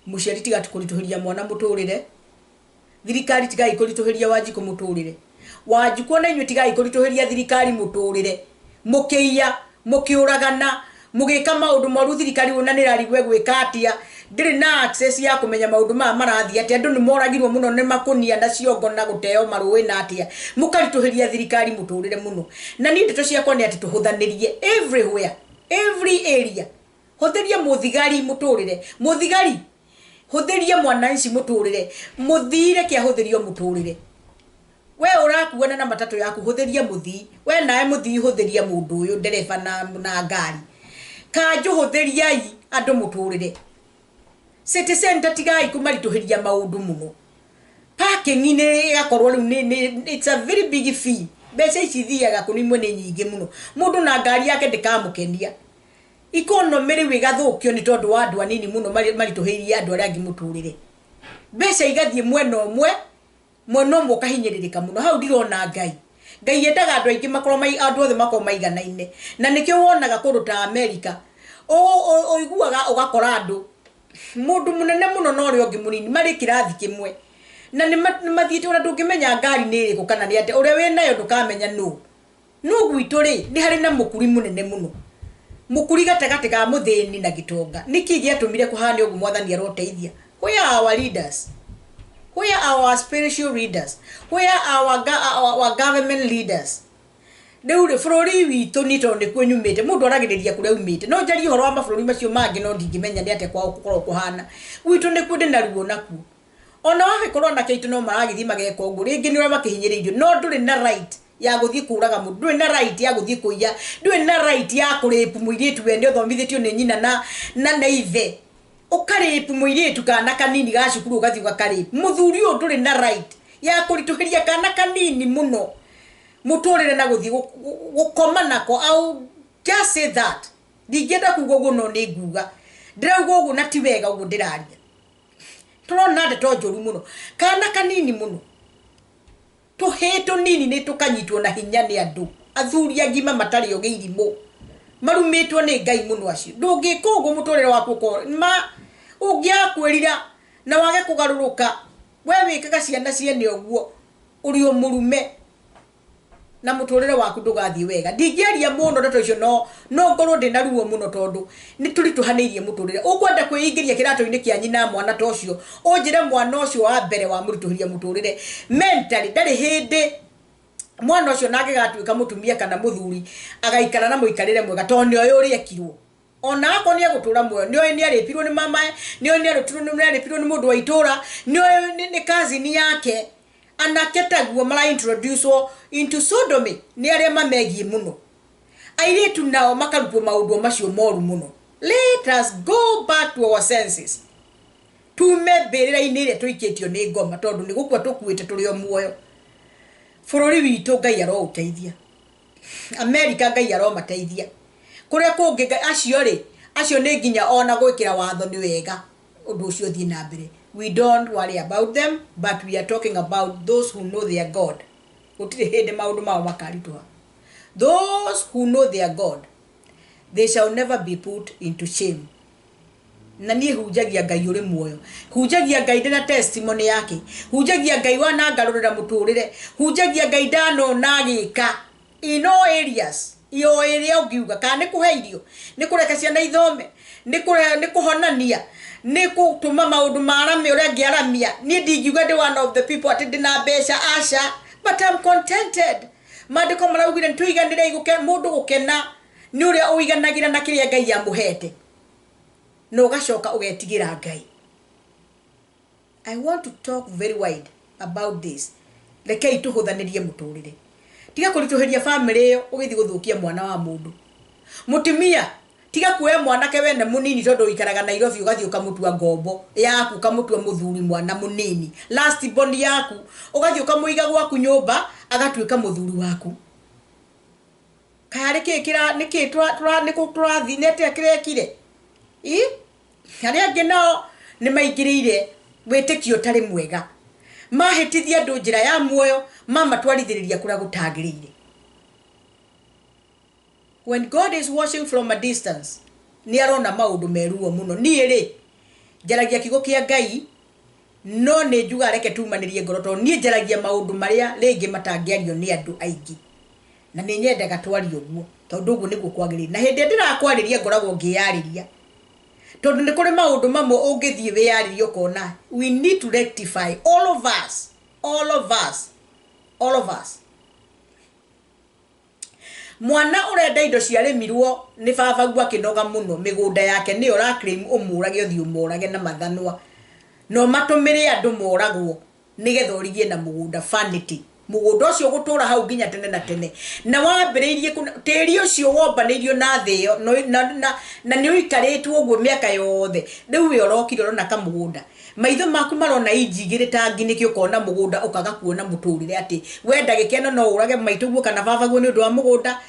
muciari tiga kurituhiria mwana muturire thirikari tiga ikurituhiria Wanjiku muturire Wanjiku na inyu tiga ikurituhiria thirikari muturire mukiya mukiuragana mugika maundu moru thirikari wona nirarigwe gwika atia ndiri na access ya kumenya maundu marathi atia andu ni moragirwo muno ni makunia na ciongo na guteo maruwi na atia mukarituhiria thirikari muturire muno na ni ndeto ciakwa ni ati tuhuthanirie everywhere every area huthiria muthigari muturire muthigari huthiria mwananchi muturire muthire kia huthirio muturire we urakuona na matatu yaku huthiria muthi we nae muthi huthiria mundu uyu ndereba na ngari kanju huthiriai andu muturire city center tigai kumarituhiria maundu muno parking ni gakorwo riu it's a very big fee beca icithiaga kunimwe ni nyingi muno mundu na ngari yake ndikamukenia economy riu igathukio ni tondu wa andu anini muno marituhiria andu aria angi muturire beca igathie mwena umwe kahinyiririka muno hau ndirona Ngai endaga andu aingi makorwo andu othe makorwo maiganaine na nikio wonaga kuruta America oiguaga ugakora andu mundu munene muno no ri ongi munini mari kirathi kimwe na ni mathiite ora ndungimenya ngari ni iriku kana ni ate uria we nayo ndukamenya no gwitu ri ni hari na mukuri munene muno mukuri gatagati ga muthini na gitonga niki giatumire kuhani ogu mwathani aroteithia where are our leaders where are our spiritual leaders where are our government leaders Deure flori witu ni tonde kwenyumite mundu aragiriria kuria umite no njari horo wa maflori macio mangi no ndingimenya ndi ate kwa ukoro kuhana witu ne kude ndaruo naku ona wahe korona keitu no maragithie mageka ugu ringi ni ora makihinyiririo no nduri na right ya guthie kuraga mundu nduri na right ya guthie kuiya nduri na right ya kurepu muiritu wende othomithitio ni nyina na ithe ukarepu muiritu kana kanini gacukuru ugathie ukarepu muthuri uyu nduri na right ya kurituhiria kana kanini muno muturire na guthie gukoma nako au just say that ndigenda kugo guno ni nguga ndirauga ugu na ti wega ugu ndiraria turona ndeto njuru muno kana kanini muno tuheto nini ni tukanyitwo na hinya ni andu athuri agima matari ogeirimo marumitwo ni Ngai muno acio ndungika ugu muturire waku ko ma ungiakwirira na wage kugaruruka we wikaga ciana ciene oguo uri umurume na muturire waku ndugathie wega ndingiaria muno ndeto icio no ngorwo ndina ruo muno tondu ni turituhanirie muturire ukwenda kwingiria kiratu-ini kia nyina mwana tocio unjire mwana ucio wa mbere wa murituhiria muturire mentally ndari hindi mwana ucio nage gatuika mutumia kana muthuri agaikara na muikarire mwega tondu oyo uri ekirwo ona ako ni agutura moyo ni oyo ni aripirwo ni mama ni oyo ni aripirwo ni mundu wa itura ni oyo ni cousin yake anaketaguo mara introduce into sodomy ni aria mamegie muno airetu nao makarupo maundu macio moru muno let us go back to our senses tumebirira inire tuiketio ni ngoma tondu ni gukwa tukuite turi o muoyo furori witu Ngai aro uteithia America Ngai aro mateithia kuria kungi acio ni nginya ona gwikira watho ni wega undu ucio thie na mbere. We don't worry about them, but we are talking about those who know their God. Gutire hindi maundu mao makarituha. Those who know their God, they shall never be put into shame. Na nie hujagia Ngai uri muoyo, hujagia Ngai ndina testimony yake, hujagia Ngai wana ngarurira muturire, hujagia Ngai ndano nagika in all areas. Iyo area ugiuga kana nikuheirio, nikureka ciana ithome, nikuhonania, nikutuma maundu marame uria ngiaramia. Nie ndingiuga ndi one of the people ati ndina mbeca asha, but I'm contented. Mandiko maraugire ntuiganire iguke mundu gukena ni uria uiganagira na kiria Ngai amuhete, no gacoka ugetigira Ngai. I want to talk very wide about this. Rekei tuhuthanirie muturire. Tiga kurituhiria family yo ugithi guthukia mwana wa mundu. Mutumia tiga kuoya mwana ke wene munini tondu ikaraga Nairobi ugathi ukamutua ngombo yaku, ukamutua muthuri mwana munini, last born yaku ugathi ukamuiga gwaku nyumba agatuika muthuri waku. Kare kikira niki turathinete kirekire aria angi nao ni maingirire witikio tari mwega, mahitithia andu njira ya muoyo, mama twarithiriria kuria gutagirire. When God is watching from a distance, ni arona maundu meruo muno. Ni ri njaragia kigo kia Ngai, no ni njuga reke tumanirie ngoro to ni njaragia maundu maria ringi matangiario ni andu aingi, na ni nyendaga twari uguo tondu uguo niguo kwagirire. Na hindi ndirakwariria ngoragwo ngiyariria tondu ni kuri maundu mamwe ungithie wiyaririo kona. We need to rectify, all of us. Mwana urenda indo cia remirwo ni baba gwa kinoga muno, migunda yake ni ora claim umurage uthi umurage na mathanwa, no matumire andu moragwo nigetha urigie na mugunda. Vanity. Mugunda ucio gutura hau nginya tene na tene, na wambiriirie tiri ucio wombanirio na thio na ni uikaritwo uguo miaka yothe. Riu we urokire na kamugunda, maitho maku marona injigire tangi nikio kona mugunda ukaga kuona muturire ati wenda gikeno no urage maitu guo kana baba guo ni undu wa mugunda.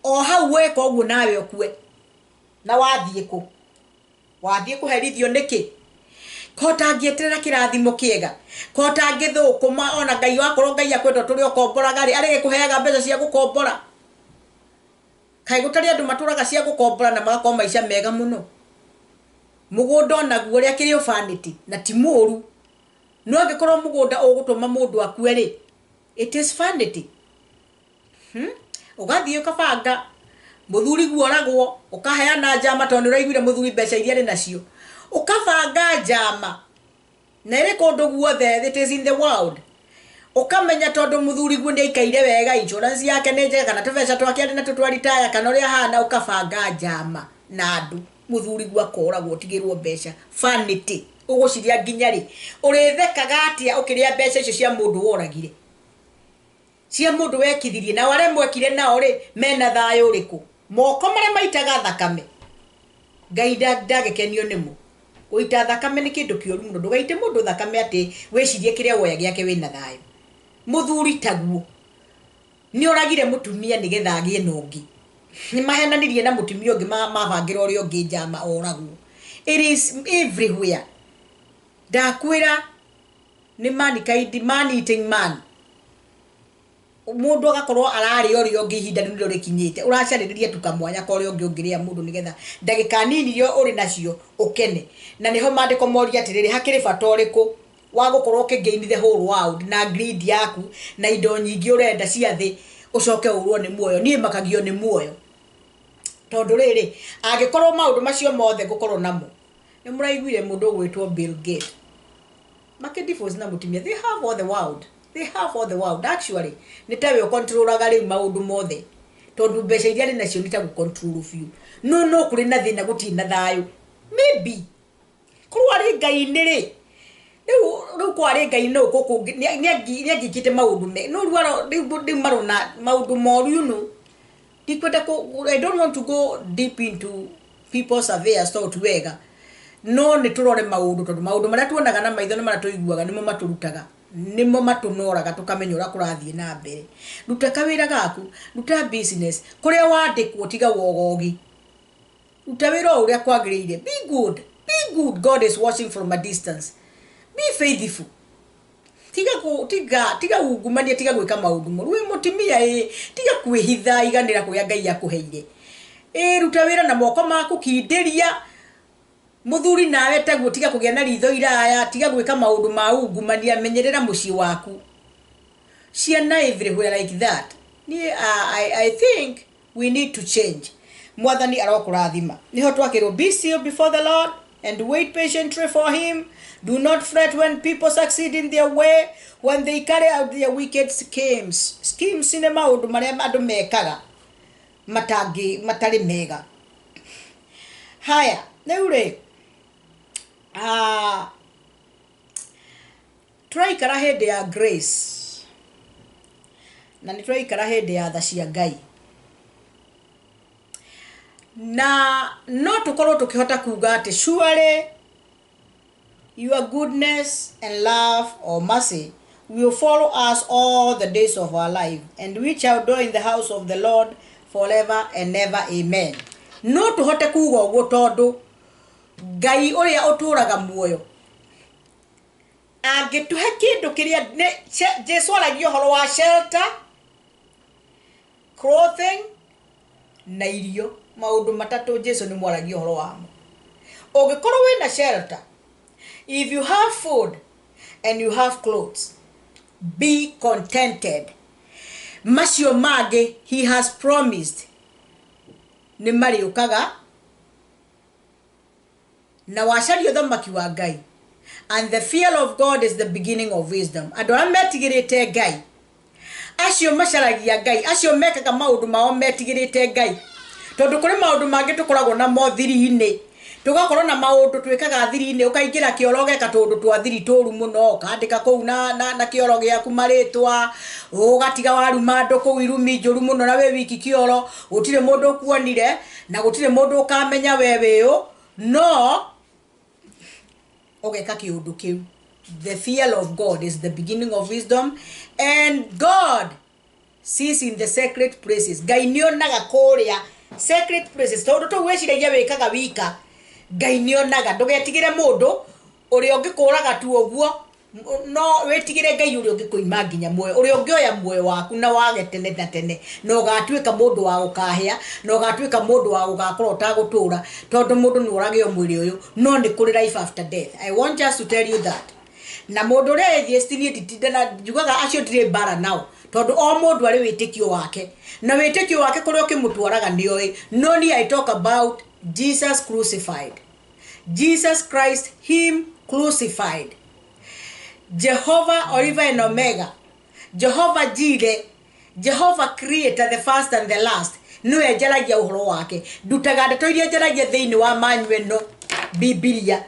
O hau weka uguo nawe okue na wathie kuherithio niki kota ngieterera kirathimo kiega, kota ngithukuma ona Ngai wakorwo Ngai akwenda turi okomboraga ri arege kuheaga mbeca cia gukombora. Kai gutari andu maturaga cia gukombora na magakoma maisha mega muno. Mugunda naguo ria kirio vanity na ti muru, no angikorwo mugunda ugutuma mundu akue ri, it is vanity. Ugathie ukabanga muthuri guoragwo ukaheana njama tondu uraiguire muthuri mbeca iria ri nacio, ukabanga njama na ire kundu guothe it is in the world. Ukamenya tondu muthuri guo ni ikaire wega, insurance yake ni njega kana tubeca twake na tutwaritaya kana uria hana, ukabanga njama na andu muthuri guo akoragwo tigirwo mbeca. Vanity. Uguciria nginya ri urithekaga atia ukiria mbeca icio cia mundu woragire, cia mundu wekithirie, na wale mwekire nao ri mena thayo uriku, moko maria maitaga thakame. Ngai ndagekenio nimo. Uita thakame ni kindu kioru muno. Ndugaite mundu thakame ati wecirie kiria woya giake wina thayo. Muthuri taguo ni oragire mutumia nigetha agie nongi, ni mahenanirie na mutumia ungi mabangira uria ungi njama oragwo. It is everywhere. Ndakwira ni man eating man. Mundu agakorwo arari uria ungi ihinda ndio rikinyite, uracaririe tukamwanya ko uria ungi ungiria mundu nigetha ndagika nini rio uri nacio ukene. Na niho mandiko moria atiriri hakiri bata uriku wa gukorwo ukigain the whole world na greed yaku na indo nyingi urenda cia thi ucoke urwo ni muoyo. Nie makagio ni muoyo tondu riri angikorwo maundu macio mothe gukorwo namo. Ni muraiguire mundu gwitwo Bill Gates makediforce na mutimia, they have all the world. They have all the world. Actually nitawe controlaga ri maundu mothe tondu mbeca iria ri nacio nitagu control few. No kuri na thina gutina thayo. Maybe kurwari Ngai ni ri riu kwari Ngai no kuku ni agikite maundu me no ruaro ri marona maundu moru, you know. I don't want to go deep into people's affairs to wega. No ni turore maundu tondu maundu maria tuonaga na maitho ni maria tuiguaga nimo maturutaga, nimo matunoraga tukamenya ura kurathie na mbere. Ruta kawira gaku, ruta business kuria wandikwo tiga wogogi. Ruta wira uria kwagiriire. Be be good. God is watching from a distance. Be faithful. Tiga ugumania tiga gwika maundu moru we mutimia tiga kwihitha iganira kuya Ngai yakuheire ruta wira na moko maku kindiria muthuri nawe taguo tiga kugia na ritho iraya tiga gwika maundu ma ugumania menyerera muci waku ciana everywhere like that. I think we need to change. Mwathani arokurathima niho twakirwo be still before the Lord and wait patiently for him. Do not fret when people succeed in their way, when they carry out their wicked schemes. Schemes in maundu maria andu mekaga matari mega. Haya neure turaikara hindi ya grace na ni turaikara hindi ya tha cia Ngai na no tukorwo tukihota kuga ati surely your goodness and love or mercy will follow us all the days of our life, and we shall dwell in the house of the Lord forever and ever. Amen. No tuhote kuga uguo tondu Ngai uria uturaga muoyo agituhe kindu kiria Jesu aragio horo wa shelter, clothing na irio. Maundu matatu Jesu ni mwaragio horo wamo. Ugikorwo wina shelter, if you have food and you have clothes, be contented. Macio mage he has promised ni mari ukaga na wacario thamaki wa Ngai. And the fear of God is the beginning of wisdom. Andu aria metigirite Ngai, acio macaragia Ngai, acio mekaga maundu mao metigirite Ngai. Tondu kuri maundu mangi tukoragwo na mothiri-ini, tugakorwo na maundu twikaga thiri-ini, ukaingira kioroge ka tundu twa thiri turu muno, kandika kou na kioroge yaku maritwa, ugatiga waruma andu kou irumi njuru muno na we wiki kioro, gutire mundu kuonire na gutire mundu ukamenya wewe u no ogeka kiundu kiu. The fear of God is the beginning of wisdom, and God sees in the sacred places. Ngai nionaga kuria sacred places. Tondu tu weciragia wikaga wika, Ngai nionaga. Ndugetigire mundu uri ungikuraga tu oguo, no wetigire Ngai uri ungikuima nginya muoyo, uri ungioya muoyo waku na wage tene na tene, no gatwika mundu wa gukahia, no gatwika mundu wa gugakorwo tagutura tondu mundu ni uragio mwiri uyu, no ni kuri life after death. I want just to tell you that. Na mundu ria thiestirie ditindana njugaga acio dire bara nao tondu o mundu ari witikio wake, na witikio wake kuri ukimutwaraga nioi. No ni I talk about Jesus crucified, Jesus Christ him crucified, Jehovah Alpha and Omega, Jehovah Jireh, Jehovah Creator, the first and the last. No ejaragia uhoro wake. Dutaga ndeto iria jaragia thiini wa manywe no Biblia.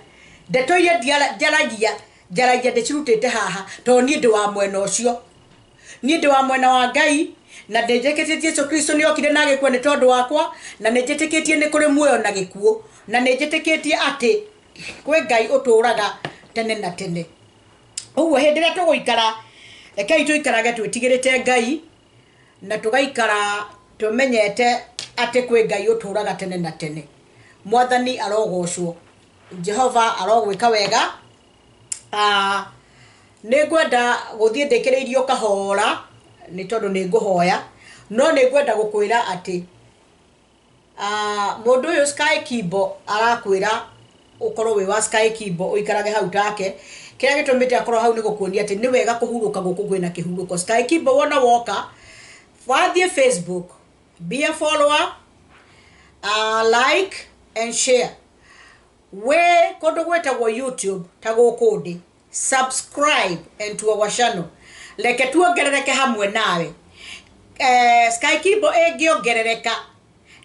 Ndeto iria jaragia ndecirutite haha to ni ndi wa mwena ucio. Ni ndi wa mwena wa Ngai na ndejeketetie Yesu Kristo ni okire na gikuo ni tondu wakwa, na ndejeteketie ni kuri muoyo na gikuo, na ndejeteketie ati kwe Ngai uturaga tene na tene. Uguo hindi ria tuguikara ekei tuikarage twitigirite Ngai na tugaikara tumenyete ati kwe Ngai uturaga tene na tene. Mwathani arogocwo, Jehova arogwika wega. Ningwenda guthie ndikiriirio kahora ni tondu ni nguhoya, no ningwenda gukwira ati mundu uyu Sky Kibo arakwira ukorwo wi wa Sky Kibo uikarage hau take. Kira gitumite akorwo hau ni gukuonia ati ni wega kuhuruka guku gwina kihuruko. Sky Kibo wona woka wathie Facebook, be a follower, like and share. We kondo gwetagwo YouTube tagukundi, subscribe into our channel. Leke tuongerereke hamwe nawe. Sky Kibo egiongerereka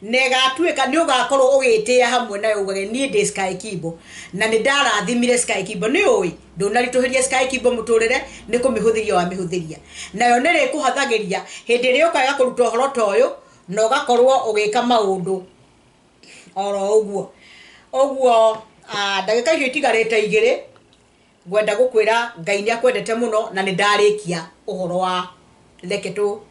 negatuika ni ugakorwo ugitia hamwe nayo uge ni ndi Sky Kibo na ni ndarathimire Sky Kibo ni oi ndunarituhiria Sky Kibo muturire ni kumihuthiria wa mihuthiria nayo nire kuhathagiria hindi ri ukaga kuruta horo toyo no gakorwo ugika maundu oro uguo ndagika icio itigarite igiri gwenda gukwira Ngai ni akwendete muno na ni ndarikia uhoro wa leketu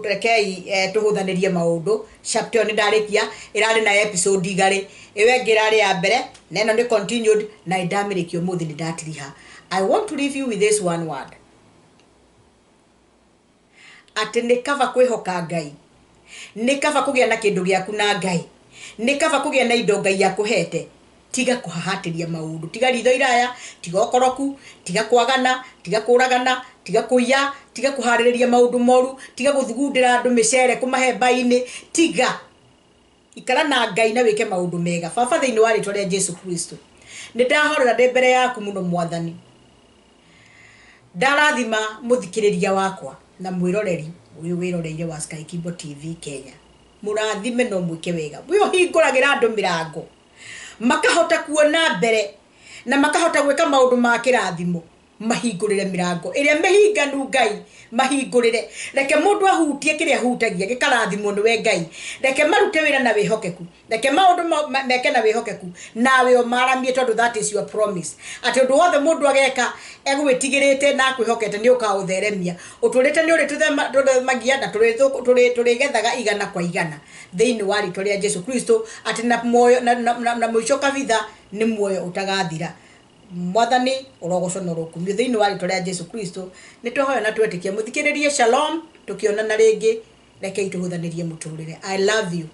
rekei tuhuthanirie maundu chapter ni ndarikia irari na episode igari ewe ngirari ya mbere neno ni continued na indamirikio muthi ni ndatiriha. I want to leave you with this one word. Ati ni kava kwihoka Ngai, ni kava kugia na kindu giaku na Ngai, ni kava kugia na indo Ngai yakuhete. Tiga kuhahatiria maundu, tiga ritho iraya, tiga okoroku, tiga kwagana, tiga kuragana, tiga kuya, tiga kuhaririria maundu moru, tiga guthugundira andu micere kumahe baini. Tiga ikara na Ngai na wike maundu mega. Baba thiini wa ritwa ria Jesu Kristo, ni ndahorera ndi mbere yaku muno Mwathani. Ndarathima muthikiriria wakwa na mwiroreri uyu wiroreire wa Sky Kibo TV Kenya. Murathime no mwike wega, uyu hinguragira andu mirango makahota kuona mbere na makahota gweka maundu ma kirathimo. Mahingurire mirango iria mehinganu Ngai, mahingurire. Reke mundu ahutie kiria hutagia gikarathimo ni we Ngai. Reke marute wira na wihokeku, reke maundu meke na wihokeku, nawe o maramie tondu that is your promise. Ati undu wothe mundu ageka egwitigirite na kwihokete ni ukautheremia. Uturite ni uri tuthemagia na turigethaga igana kwa igana thiini wa ritwa ria Jesu Kristo. Ati na moyo na mwisho kabitha ni moyo utagathira. Mwathani urogoconoro kumio thiini wa ritwa ria Jesu Kristo. Ni twahoya na twetikia muthikiririe. Shalom, tukionana ringi, reke ituhuthanirie muturire. I love you.